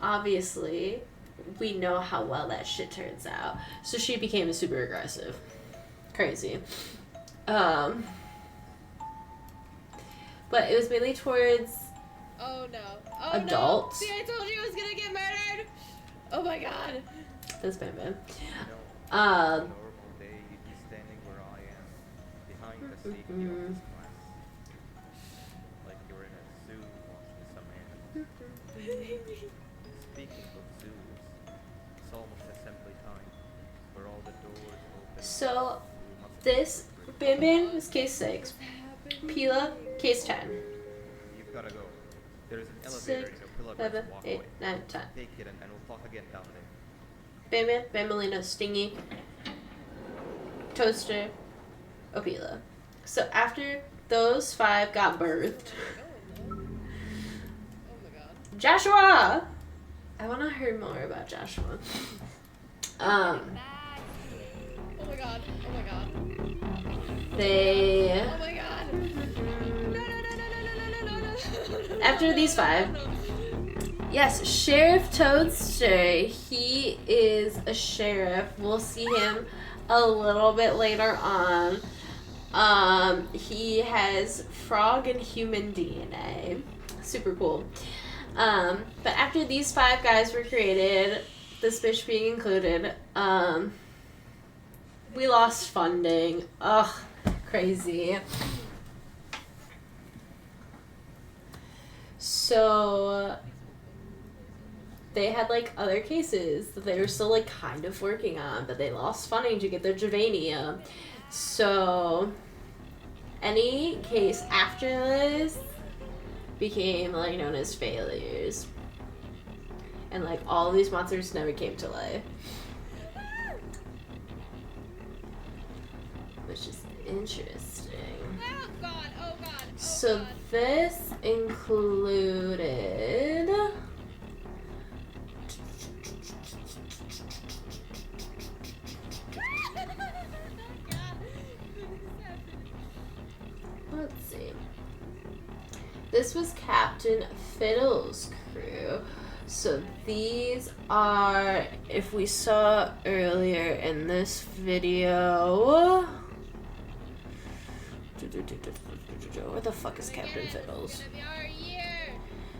obviously we know how well that shit turns out. So she became super aggressive. Crazy. But it was mainly towards Oh no. Oh adults. no. See, I told you I was gonna get murdered. Oh my god. That's Banban. You know, Um, on a normal day, you'd be standing where I am, behind the safety of this class, like you're in a zoo watching some animals. Speaking of zoos, it's almost assembly time, where all the doors open. So We must this celebrate. Banban was case 6. Pila, case 10. You've gotta go. There is an elevator 6, in your pillar 7, walkway. 8, 9, 10. Take it and we'll talk again down there. Banban, Bambalina, Stingy, Toaster, Opila. So after those 5 got birthed, Oh my god. Joshua! I want to hear more about Joshua. Oh my god. Oh my god. They... Oh my god. No. After these 5, yes, Sheriff Toadster, he is a sheriff. We'll see him a little bit later on. He has frog and human DNA. Super cool. But after these 5 guys were created, this bitch being included, we lost funding. Ugh, crazy. So they had like other cases that they were still like kind of working on, but they lost funding to get their Juvenia. So any case after this became like known as failures. And like all these monsters never came to life. Which is interesting. Oh god. Oh god. So this included let's see. This was Captain Fiddle's crew. So these are, if we saw earlier in this video, where the fuck is Captain Fiddles?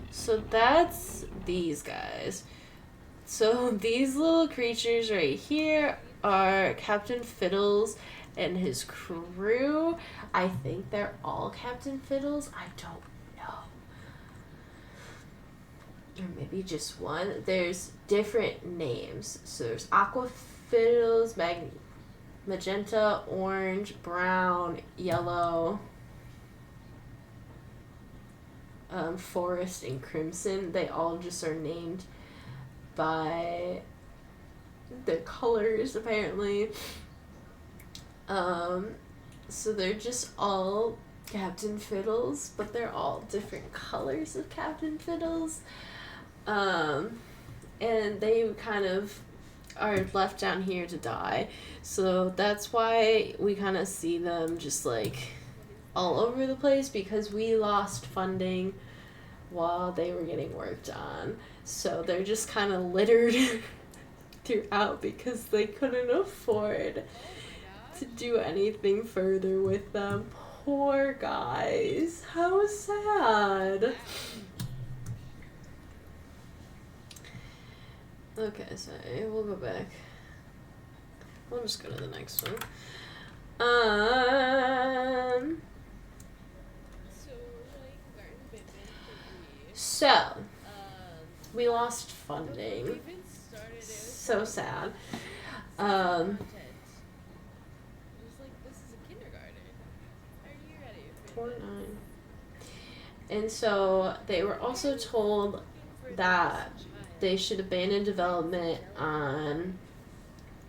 So that's these guys. So these little creatures right here are Captain Fiddles and his crew. I think they're all Captain Fiddles. I don't know. Or maybe just one. There's different names. So there's Aqua Fiddles, magenta, orange, brown, yellow, forest, and crimson. They all just are named by their colors, apparently. So they're just all Captain Fiddles, but they're all different colors of Captain Fiddles. And they kind of are left down here to die. So that's why we kind of see them just like all over the place, because we lost funding while they were getting worked on. So they're just kind of littered throughout because they couldn't afford to do anything further with them. Poor guys. How sad. Okay, so we'll go back. We'll just go to the next one. So we lost funding. So sad. 4-9. And so they were also told that they should abandon development on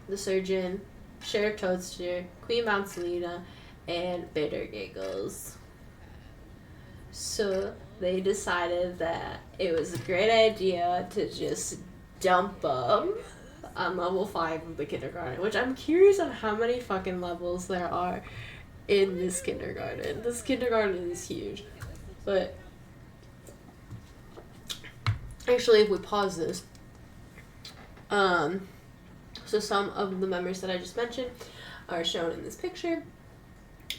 the Surgeon, Sheriff Toadster, Queen Mouncelina, and Bitter Giggles. So they decided that it was a great idea to just dump them on level 5 of the kindergarten, which I'm curious on how many fucking levels there are in this kindergarten. This kindergarten is huge. But actually, if we pause this, so some of the members that I just mentioned are shown in this picture.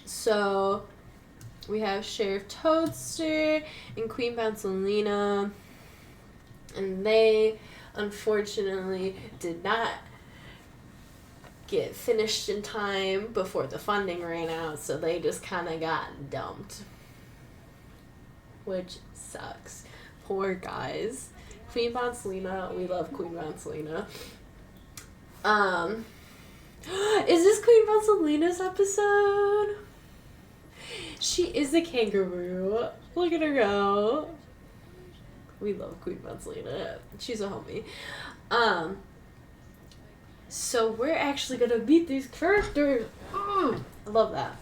So we have Sheriff Toadster and Queen Mouncelina, and they unfortunately did not get finished in time before the funding ran out, so they just kind of got dumped, which sucks. Poor guys. Queen Mouncelina, we love Queen Mouncelina. Is this Queen Mouncelina's episode? She is a kangaroo. Look at her go. We love Queen Mouncelina. She's a homie. So we're actually gonna meet these characters. I love that.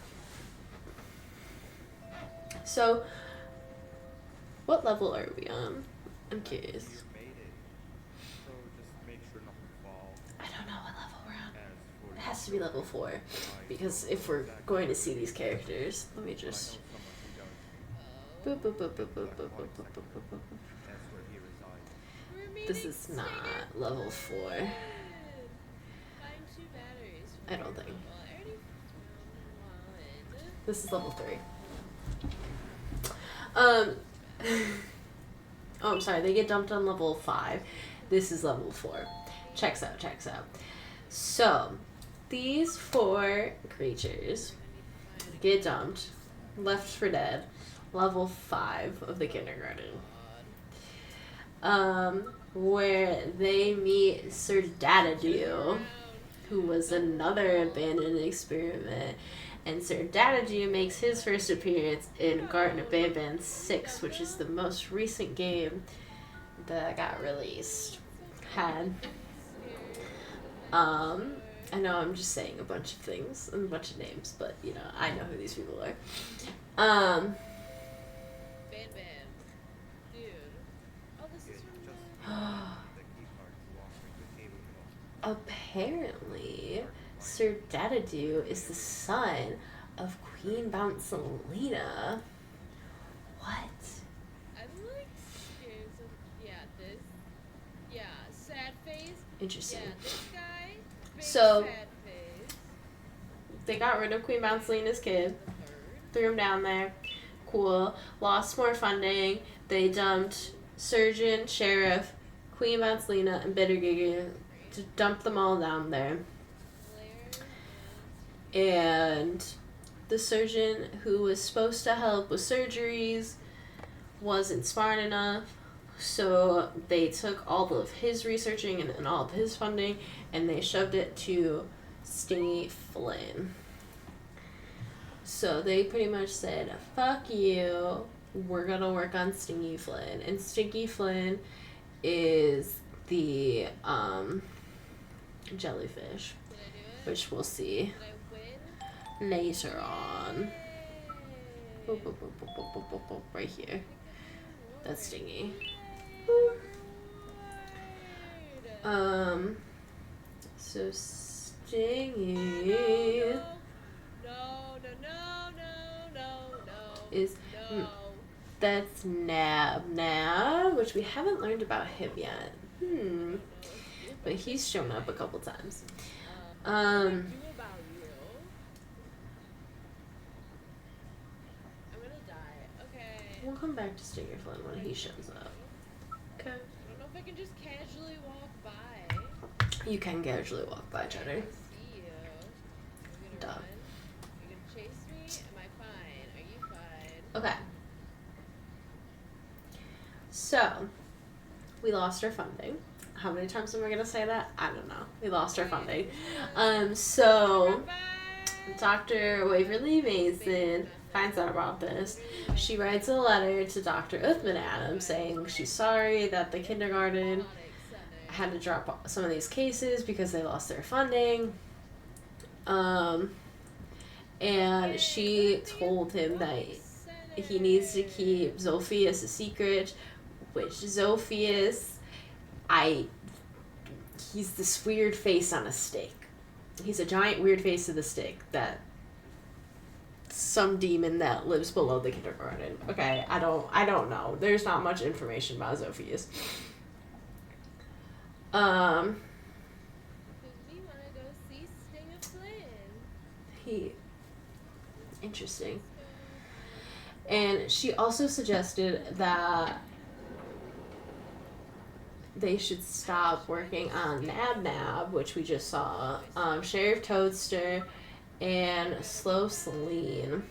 So, what level are we on? I'm curious. You made it. So just make sure nothing falls. I don't know what level we're on. As for It has to be level 4. Because if we're going to see these characters, let me just... Boop, boop, boop, boop, boop, boop, boop, boop, boop, boop, boop. That's where he resides. This is not level 4. Buying 2 batteries. I don't think. Well, I already found one. This is level 3. Oh, I'm sorry. They get dumped on level 5. This is level 4. Checks out, checks out. So, these 4 creatures get dumped, left for dead, level 5 of the kindergarten. Where they meet Sir Dadadoo, who was another abandoned experiment. And Sir Dadadoo makes his first appearance in Garten of Banban 6, which is the most recent game that got released. I know I'm just saying a bunch of things and a bunch of names, but, you know, I know who these people are. Banban. Dude. Oh, this is from The key card's lost in the cable. Apparently, Sir Dadadoo is the son of Queen Mouncelina. What? I'm like scared of, this. Yeah, sad face. Interesting. Yeah, this guy. Big So- sad face. They got rid of Queen Mouncelina's kid, The third. threw him down there. Cool. Lost more funding. They dumped Surgeon, Sheriff, Queen Mouncelina, and Bittergiga to dump them all down there. Blair And the surgeon who was supposed to help with surgeries wasn't smart enough, so they took all of his researching and all of his funding and they shoved it to Stingy Flynn. So they pretty much said, fuck you, we're gonna work on Stingy Flynn. And Stingy Flynn is the jellyfish, Did I do it? which we'll see Did I win? later on. Yay. Boop, boop, boop, boop, boop, boop, boop, boop, right here. That's Stingy. So Stingy is that's Nab, which we haven't learned about him yet. But he's shown up a couple times. I'm gonna die. Okay. We'll come back to Stinger Flynn when he shows up. Okay. I don't know if I can just casually walk by. You can casually walk by, I Cheddar. see you. Are we Duh. gonna run? Are you gonna chase me? Am I fine? Are you fine? Okay. So, we lost our funding. How many times am I gonna say that? I don't know. We lost our funding. So Bye. Dr. Waverly Mason finds out about this. She writes a letter to Dr. Uthman Adams saying she's sorry that the kindergarten had to drop some of these cases because they lost their funding. And she told him that he needs to keep Zophius a secret, which Zophius, he's this weird face on a stick. He's a giant weird face of the stick that some demon that lives below the kindergarten. Okay, I don't know. There's not much information about Zophius. Because we want to go see Stinger Flynn. Interesting. And she also suggested that they should stop working on Nab, which we just saw, Sheriff Toadster, and Slow Celine.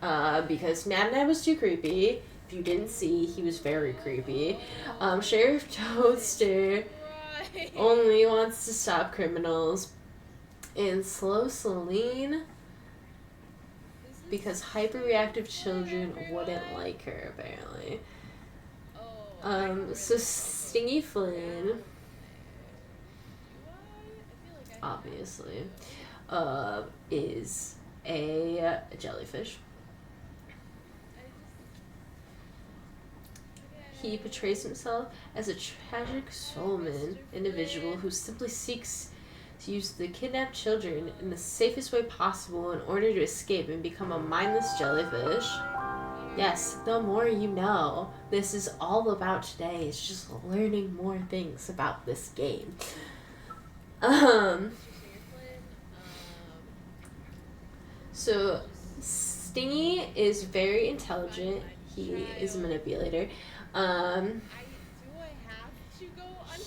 Because Nab was too creepy. If you didn't see, he was very creepy. Sheriff Toadster only wants to stop criminals. And Slow Celine, because hyperreactive children wouldn't like her, apparently. So Stingy Flynn, obviously, is a jellyfish. He portrays himself as a tragic soulman individual who simply seeks to use the kidnapped children in the safest way possible in order to escape and become a mindless jellyfish. Yes, the more you know. This is all about today. It's just learning more things about this game. So Stingy is very intelligent. He is a manipulator.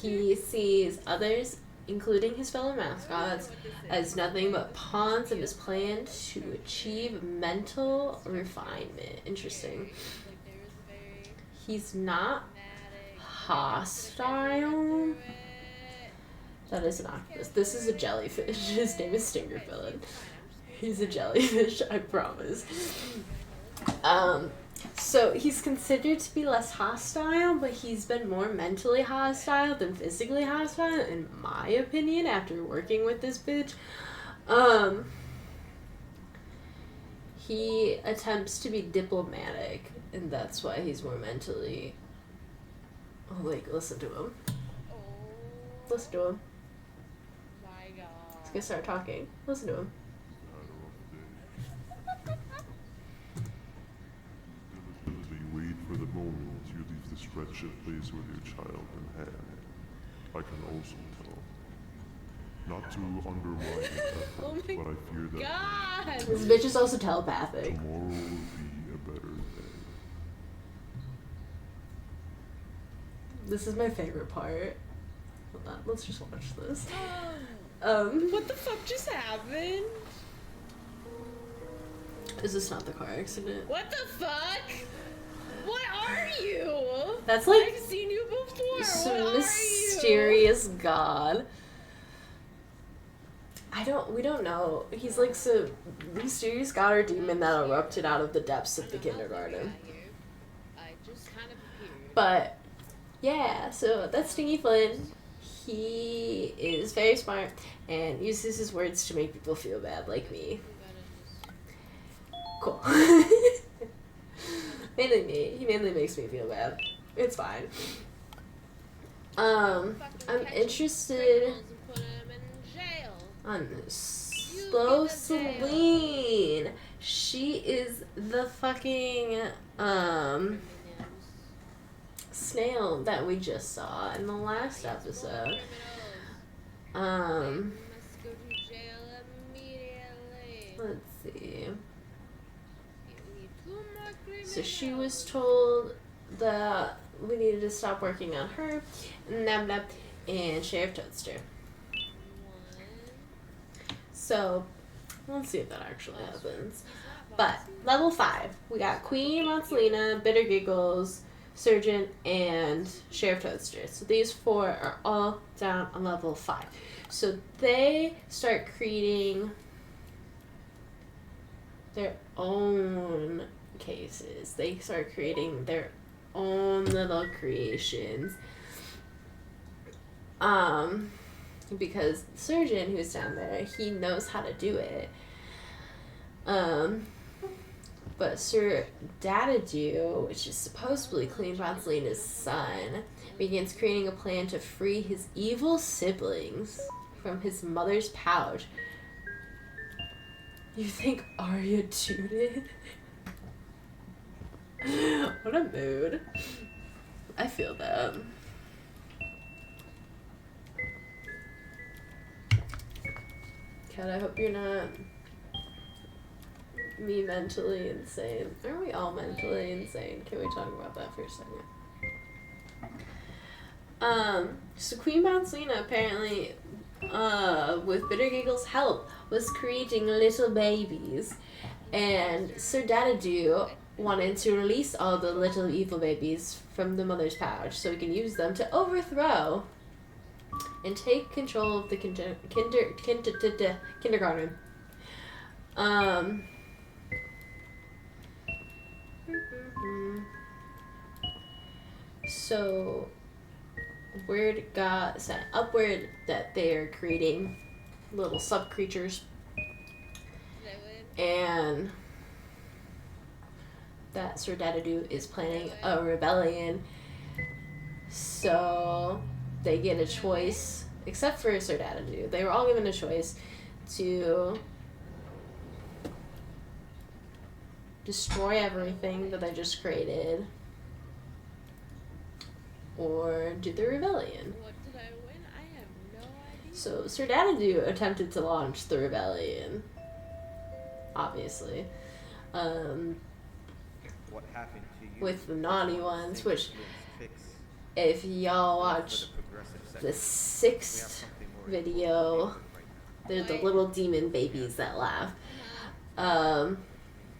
He sees others, including his fellow mascots, as nothing but pawns of his plan to achieve mental refinement. Interesting. He's not hostile. That is an octopus. This is a jellyfish. His name is Stingerfillin. He's a jellyfish, I promise. So he's considered to be less hostile, but he's been more mentally hostile than physically hostile, in my opinion, after working with this bitch. He attempts to be diplomatic, and that's why he's more mentally... Oh, like, listen to him. Listen to him. My God. He's gonna start talking. Listen to him. Wait for the moment you leave this wretched place with your child in hand. I can also tell. Not to undermine your efforts, Oh my but I fear that God. This bitch is also telepathic. tomorrow will be a better day. This is my favorite part. Hold on, let's just watch this. What the fuck just happened? Is this not the car accident? What the fuck? What are you? That's like I've seen you before. some What mysterious god. We don't know. He's like some mysterious god or demon that erupted out of the depths of the kindergarten. I just kind of appeared. But yeah, so that's Stingy Flynn. He is very smart and uses his words to make people feel bad, like me. Cool. Mainly me. He mainly makes me feel bad. It's fine. I'm interested on Slow Celine. She is the fucking snail that we just saw in the last episode. Let's see. So she was told that we needed to stop working on her, Nab Nab, and Sheriff Toadster. So, let's see if that actually happens. But, level 5, we got Queen Montalina, Bitter Giggles, Surgeon, and Sheriff Toadster. So these 4 are all down on level 5. So they start creating their own cases. They start creating their own little creations. Because the surgeon who's down there, he knows how to do it. But Sir Dadadu, which is supposedly Queen Bonselina's son, begins creating a plan to free his evil siblings from his mother's pouch. You think Arya tooted? What a mood. I feel that. Kat, I hope you're not me mentally insane. Are we all mentally insane? Can we talk about that for a second? So Queen Bonselina apparently, with Bittergiggle's help, was creating little babies, and Sir Dadadu wanted to release all the little evil babies from the mother's pouch so he can use them to overthrow and take control of the kindergarten. So word got sent upward that they are creating little sub creatures, and that Sir Dadadu is planning a rebellion. So they get a choice, except for Sir Dadadu. They were all given a choice to destroy everything that they just created or do the rebellion. What did I win? I have no idea. So Sir Dadadu attempted to launch the rebellion, obviously. What happened to you? With the naughty ones, which, Fix. if y'all watch For the progressive the sector. We have 6th something more video, important right now. they're the little demon babies that laugh.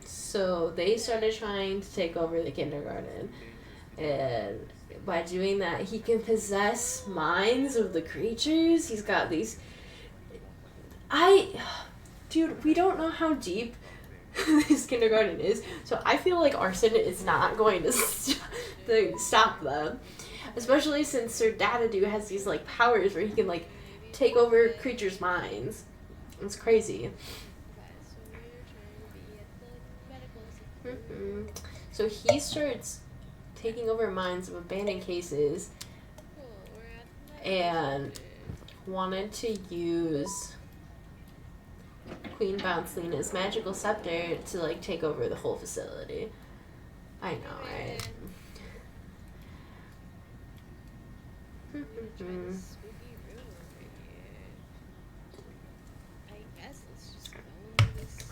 So they started trying to take over the kindergarten, and by doing that, he can possess minds of the creatures. He's got these. Dude, we don't know how deep this kindergarten is, so I feel like arson is not going to stop them. Especially since Sir Dadadu has these, like, powers where he can, like, take over creatures' minds. It's crazy. So he starts taking over minds of abandoned cases and wanted to use Queen Bonselina's magical scepter to, like, take over the whole facility. I know, right?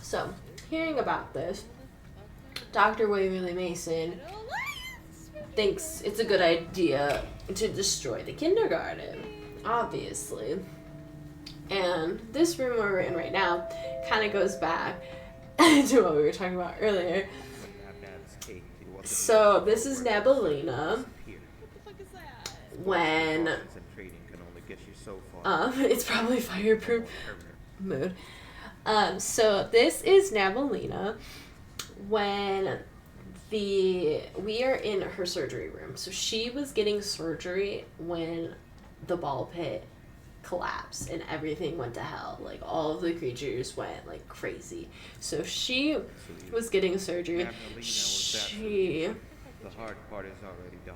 So, hearing about this, Dr. Waverly Mason thinks it's a good idea to destroy the kindergarten, obviously. And this room we're in right now kind of goes back to what we were talking about earlier. So this is Nebelina when it's probably fireproof mood. So this is Nebelina when we are in her surgery room. So she was getting surgery when the ball pit collapsed and everything went to hell. Like, all of the creatures went, like, crazy. So she was getting surgery. The hard part is already done.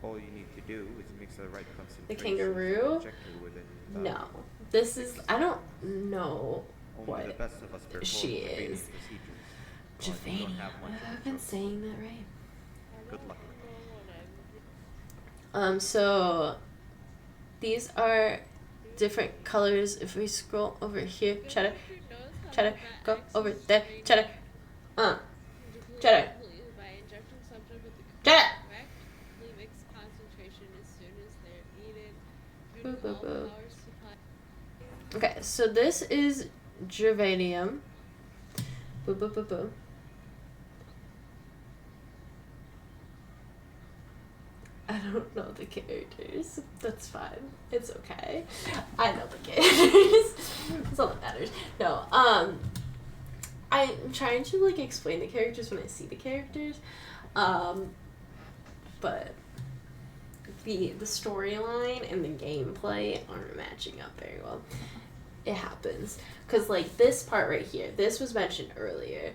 All you need to do is mix the right concentration. The kangaroo? With it. No. This is, I don't know Only what the best of us perform she Javanian is. procedures. Well, you don't Javania. have much of a I've been choice. saying that right. Good luck. So these are different colors. If we scroll over here, Cheddar, go over there, Cheddar, Cheddar, Cheddar. Boo, boo, boo. Okay, so this is Gervanium. Boo, boo, boo, boo. I don't know the characters. That's fine. It's okay. I know the characters. That's all that matters. No, I'm trying to like explain the characters when I see the characters, but the storyline and the gameplay aren't matching up very well. It happens because like this part right here, this was mentioned earlier,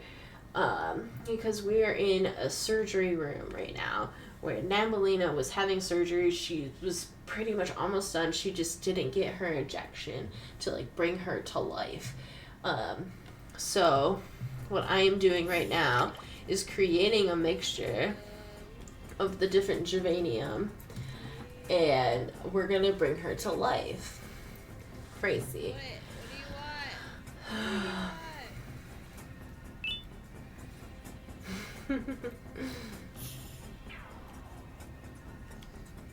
because we are in a surgery room right now where Namalina was having surgery. She was pretty much almost done. She just didn't get her injection to like bring her to life. So what I am doing right now is creating a mixture of the different Javanium, and we're gonna bring her to life. Crazy. What do you want? What do you want?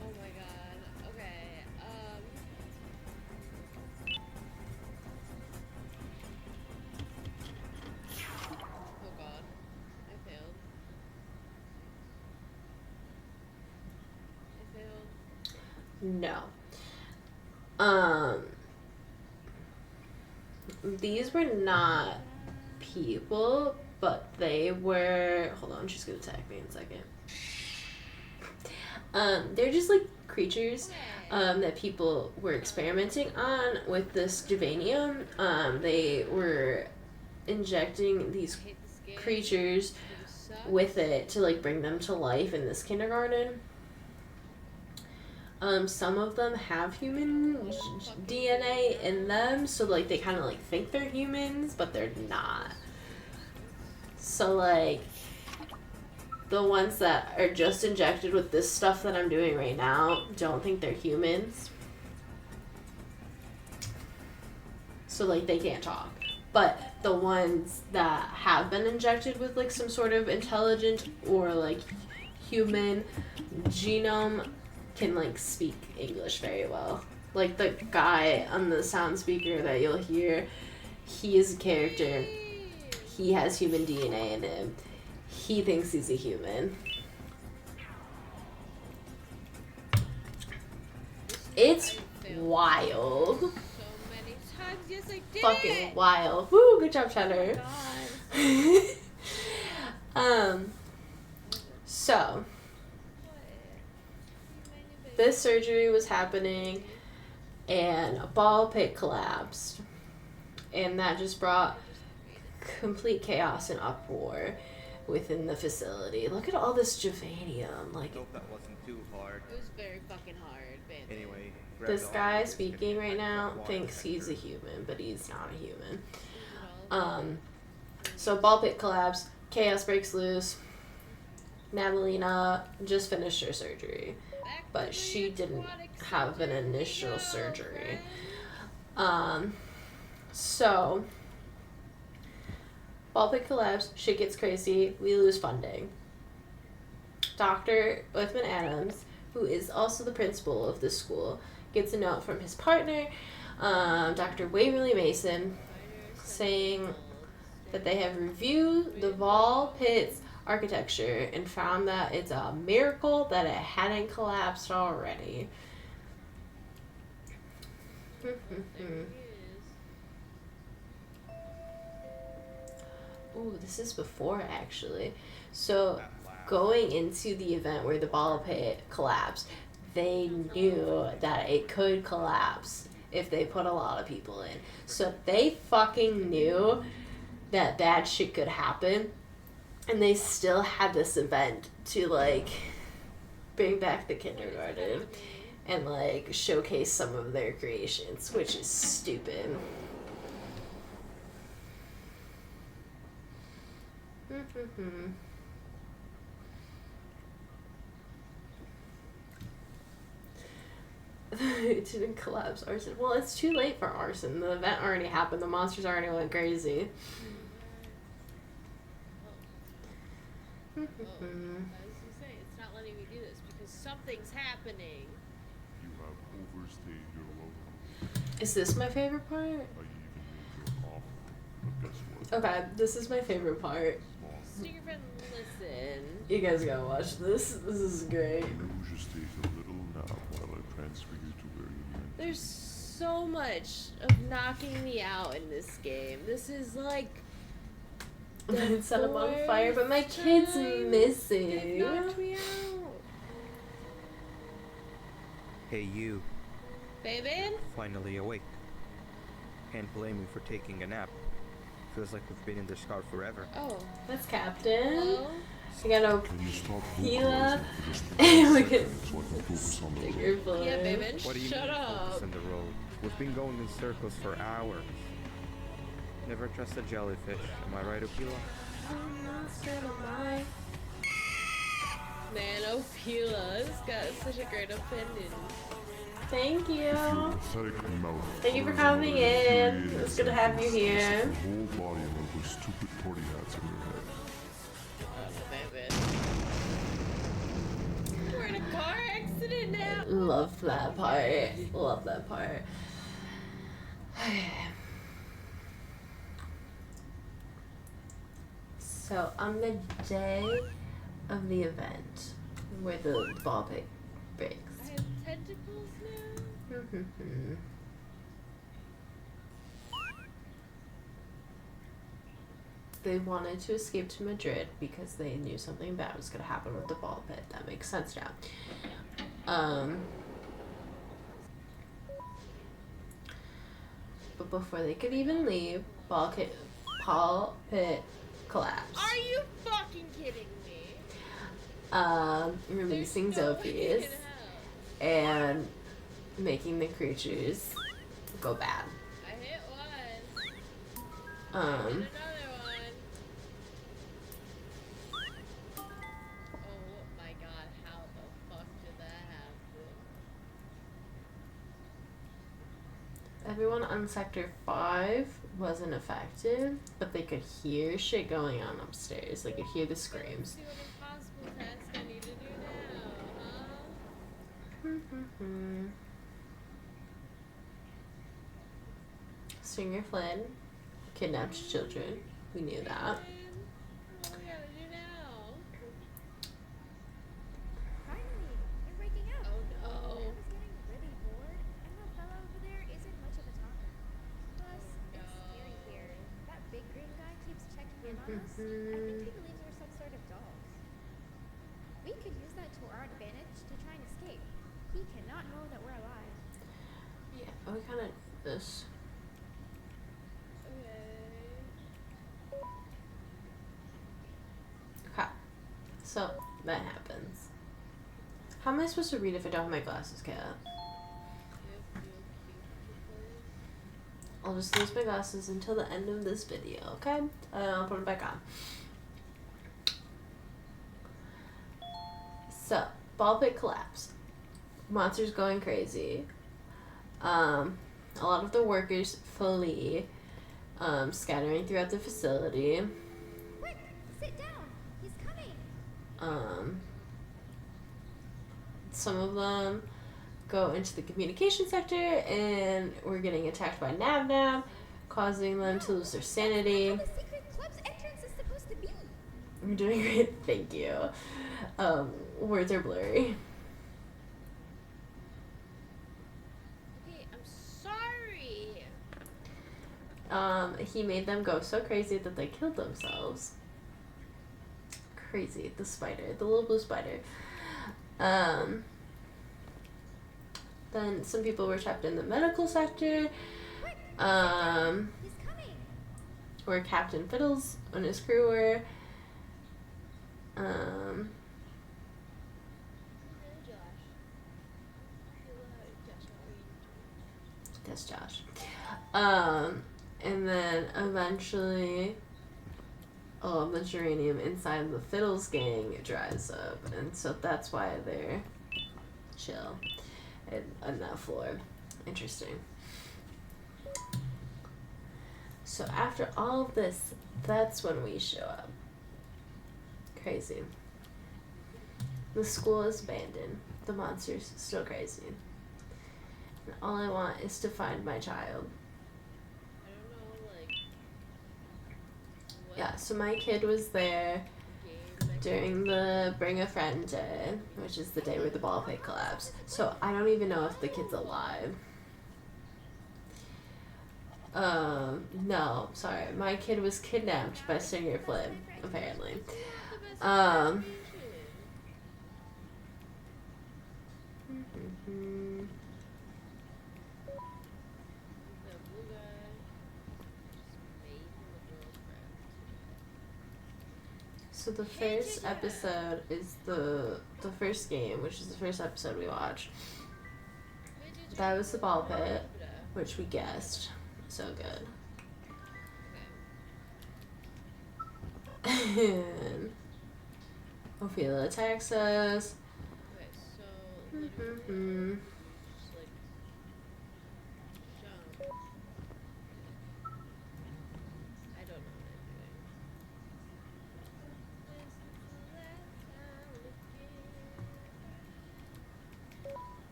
Oh my god. Okay. Oh god. I failed. No. These were not people, but they were. Hold on, she's gonna tag me in a second. They're just like creatures that people were experimenting on with this Javanium. They were injecting these creatures with it to like bring them to life in this kindergarten. Some of them have human DNA in them, so like they kind of like think they're humans, but they're not. So like the ones that are just injected with this stuff that I'm doing right now don't think they're humans. So like they can't talk. But the ones that have been injected with like some sort of intelligent or like human genome can like speak English very well. Like the guy on the sound speaker that you'll hear, he is a character. He has human DNA in him. He thinks he's a human. It's wild. So many times. Yes, I did. Fucking wild. Woo, good job, Cheddar. Oh So this surgery was happening and a ball pit collapsed, and that just brought complete chaos and uproar within the facility. Look at all this Javanium. Like, Hope that wasn't too hard. It was very fucking hard, man. Anyway, grab this the guy operators, speaking get right back now to that thinks water he's a sector. human, but he's not a human. So ball pit collapse, chaos breaks loose. Natalina just finished her surgery, but she didn't have an initial surgery. So ball pit collapse, shit gets crazy, we lose funding. Dr. Uthman Adams, who is also the principal of this school, gets a note from his partner, Dr. Waverly Mason, saying that they have reviewed the ball pit's architecture and found that it's a miracle that it hadn't collapsed already. Ooh, this is before actually. So going into the event where the ball pit collapsed, they knew that it could collapse if they put a lot of people in. So they fucking knew that bad shit could happen, and they still had this event to like bring back the kindergarten and like showcase some of their creations, which is stupid. It didn't collapse. Arson. Well, it's too late for arson. The event already happened. The monsters already went crazy. I was gonna say, it's not letting me do this because something's happening. You have overstayed your welcome. Is this my favorite part? I even made you an offer, but guess what? Okay, this is my favorite part. Stinger friend, listen. You guys gotta watch this. This is great. You just take a little nap while I transfer you to where you meant. There's so much of knocking me out in this game. This is like then set them on fire, but my kid's missing. Knocked me out. Hey, you. Baby? Finally awake. Can't blame you for taking a nap. Feels like we've been in this car forever. Oh. That's Captain. Hello? We gotta Can you stop Gila. vocalizing for just And we one can second so I can focus on the stick road? your foot. Yeah, baby. What do you Shut mean up. focus on the road? We've been going in circles for hours. Never trust a jellyfish. Am I right, Okila? Man, Ophila's got such a great opinion. Thank you. Your pathetic mouth Thank you for utters coming another in. infuriating It's good to have you sentence here. as if your whole body and one of those stupid party hats in your head. Baby. We're in a car accident now. Love that part. Love that part. So on the day of the event where the ball pit breaks. I have tentacles now. They wanted to escape to Madrid because they knew something bad was going to happen with the ball pit. That makes sense now. But before they could even leave, ball pit collapsed. Are you fucking kidding me? Releasing There's no way Zophies in hell. and making the creatures go bad. I hit one. Hit Um, another one. Oh my god, how the fuck did that happen? everyone on Sector 5 wasn't affected, but they could hear shit going on upstairs. They could hear the screams. See what impossible task I need to do now, huh? Stringer Flynn kidnapped children. We knew that. What do we gotta do now? Finally, you're breaking out. Oh no. I was getting really bored, and that fellow over there isn't much of a talker. Plus, it's scary here. That big green guy keeps checking in on us. I think he believes we're some sort of dogs. We could use that to our advantage to try and escape. He cannot know that we're alive. Yeah, we kind of this. Okay, so that happens. How am I supposed to read if I don't have my glasses, Kat? I'll just lose my glasses until the end of this video, okay? I'll put them back on. So, ball pit collapse. Monsters going crazy. A lot of the workers flee, scattering throughout the facility. Quick, sit down. He's coming. Some of them go into the communication sector, and we're getting attacked by Nab, causing them to lose their sanity. How the secret club's entrance is supposed to be. You're doing great, thank you. Words are blurry. Okay, I'm sorry. He made them go so crazy that they killed themselves. Crazy, the spider, the little blue spider. Then some people were trapped in the medical sector. Quick, Um, he's coming. where Captain Fiddles and his crew were. That's Josh. And then eventually all of the geranium inside the Fiddles gang dries up, and so that's why they're chill on that floor. Interesting. So after all of this, that's when we show up. Crazy. The school is abandoned. The monster's still crazy. And all I want is to find my child. I don't know, like, what Yeah, so my kid was there game that during the Bring a Friend Day, which is the day where the ball pit collapsed. So I don't even know if the kid's alive. No, sorry. My kid was kidnapped by Singer Flynn, apparently. That's not the best Um, interpretation. The blue guy just made him a girl's friend. So the first episode is the first game, which is the first episode we watched. That was the ball pit, which we guessed. So good. And Ophelia attacks us. Okay, so literally just like jump. I don't know what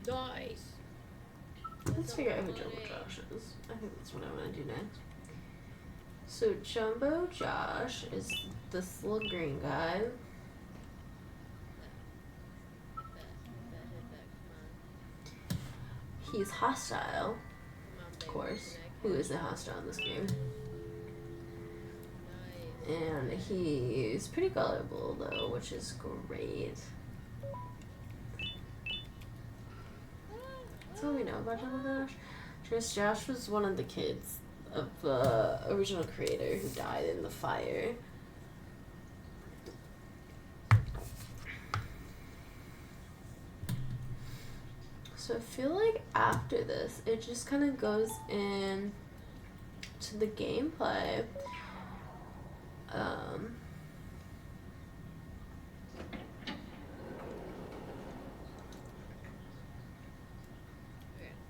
I'm doing. Nice. Let's figure out who Jumbo Josh is. I think that's what I want to do next. So Jumbo Josh is this little green guy. He's hostile, of course. Who isn't hostile in this game? And he's pretty gullible though, which is great. That's all we know about Jumbo Josh. Josh was one of the kids of the original creator who died in the fire. So I feel like after this, it just kind of goes in to the gameplay. Okay,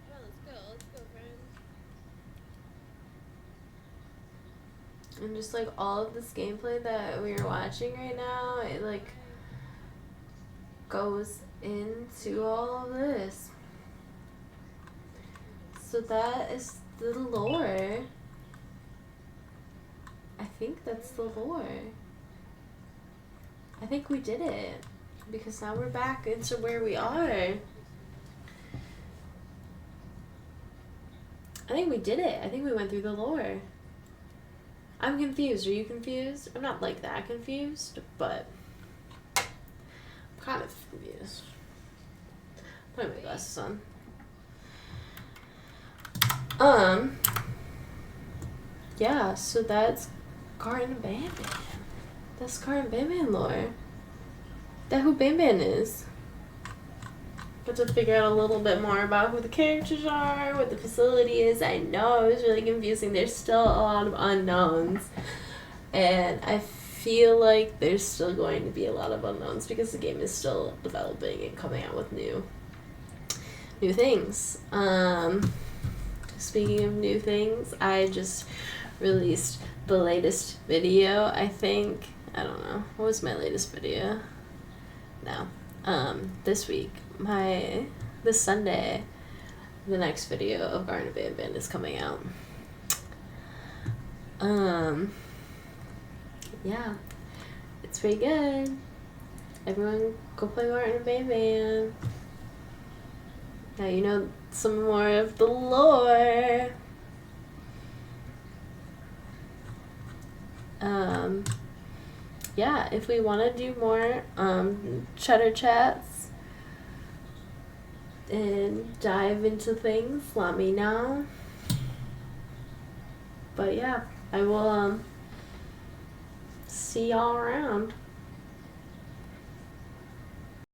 well, let's go, friends. And just like all of this gameplay that we are watching right now, it like goes into all of this. So that is the lore. I think that's the lore. I think we did it. Because now we're back into where we are. I think we did it. I think we went through the lore. I'm confused. Are you confused? I'm not like that confused, but I'm kind of confused. Put my glasses on. Yeah, so that's Garten of Banban. That's Garten of Banban lore. That who Banban is. Got to figure out a little bit more about who the characters are, what the facility is. I know it was really confusing. There's still a lot of unknowns. And I feel like there's still going to be a lot of unknowns because the game is still developing and coming out with new things. Speaking of new things, I just released the latest video, I think. I don't know. What was my latest video? No. This week. This Sunday, the next video of Garten of Banban is coming out. Yeah. It's pretty good. Everyone go play Garten of Banban. Now you know some more of the lore. Yeah, if we want to do more cheddar chats and dive into things, let me know. But yeah, I will see y'all around.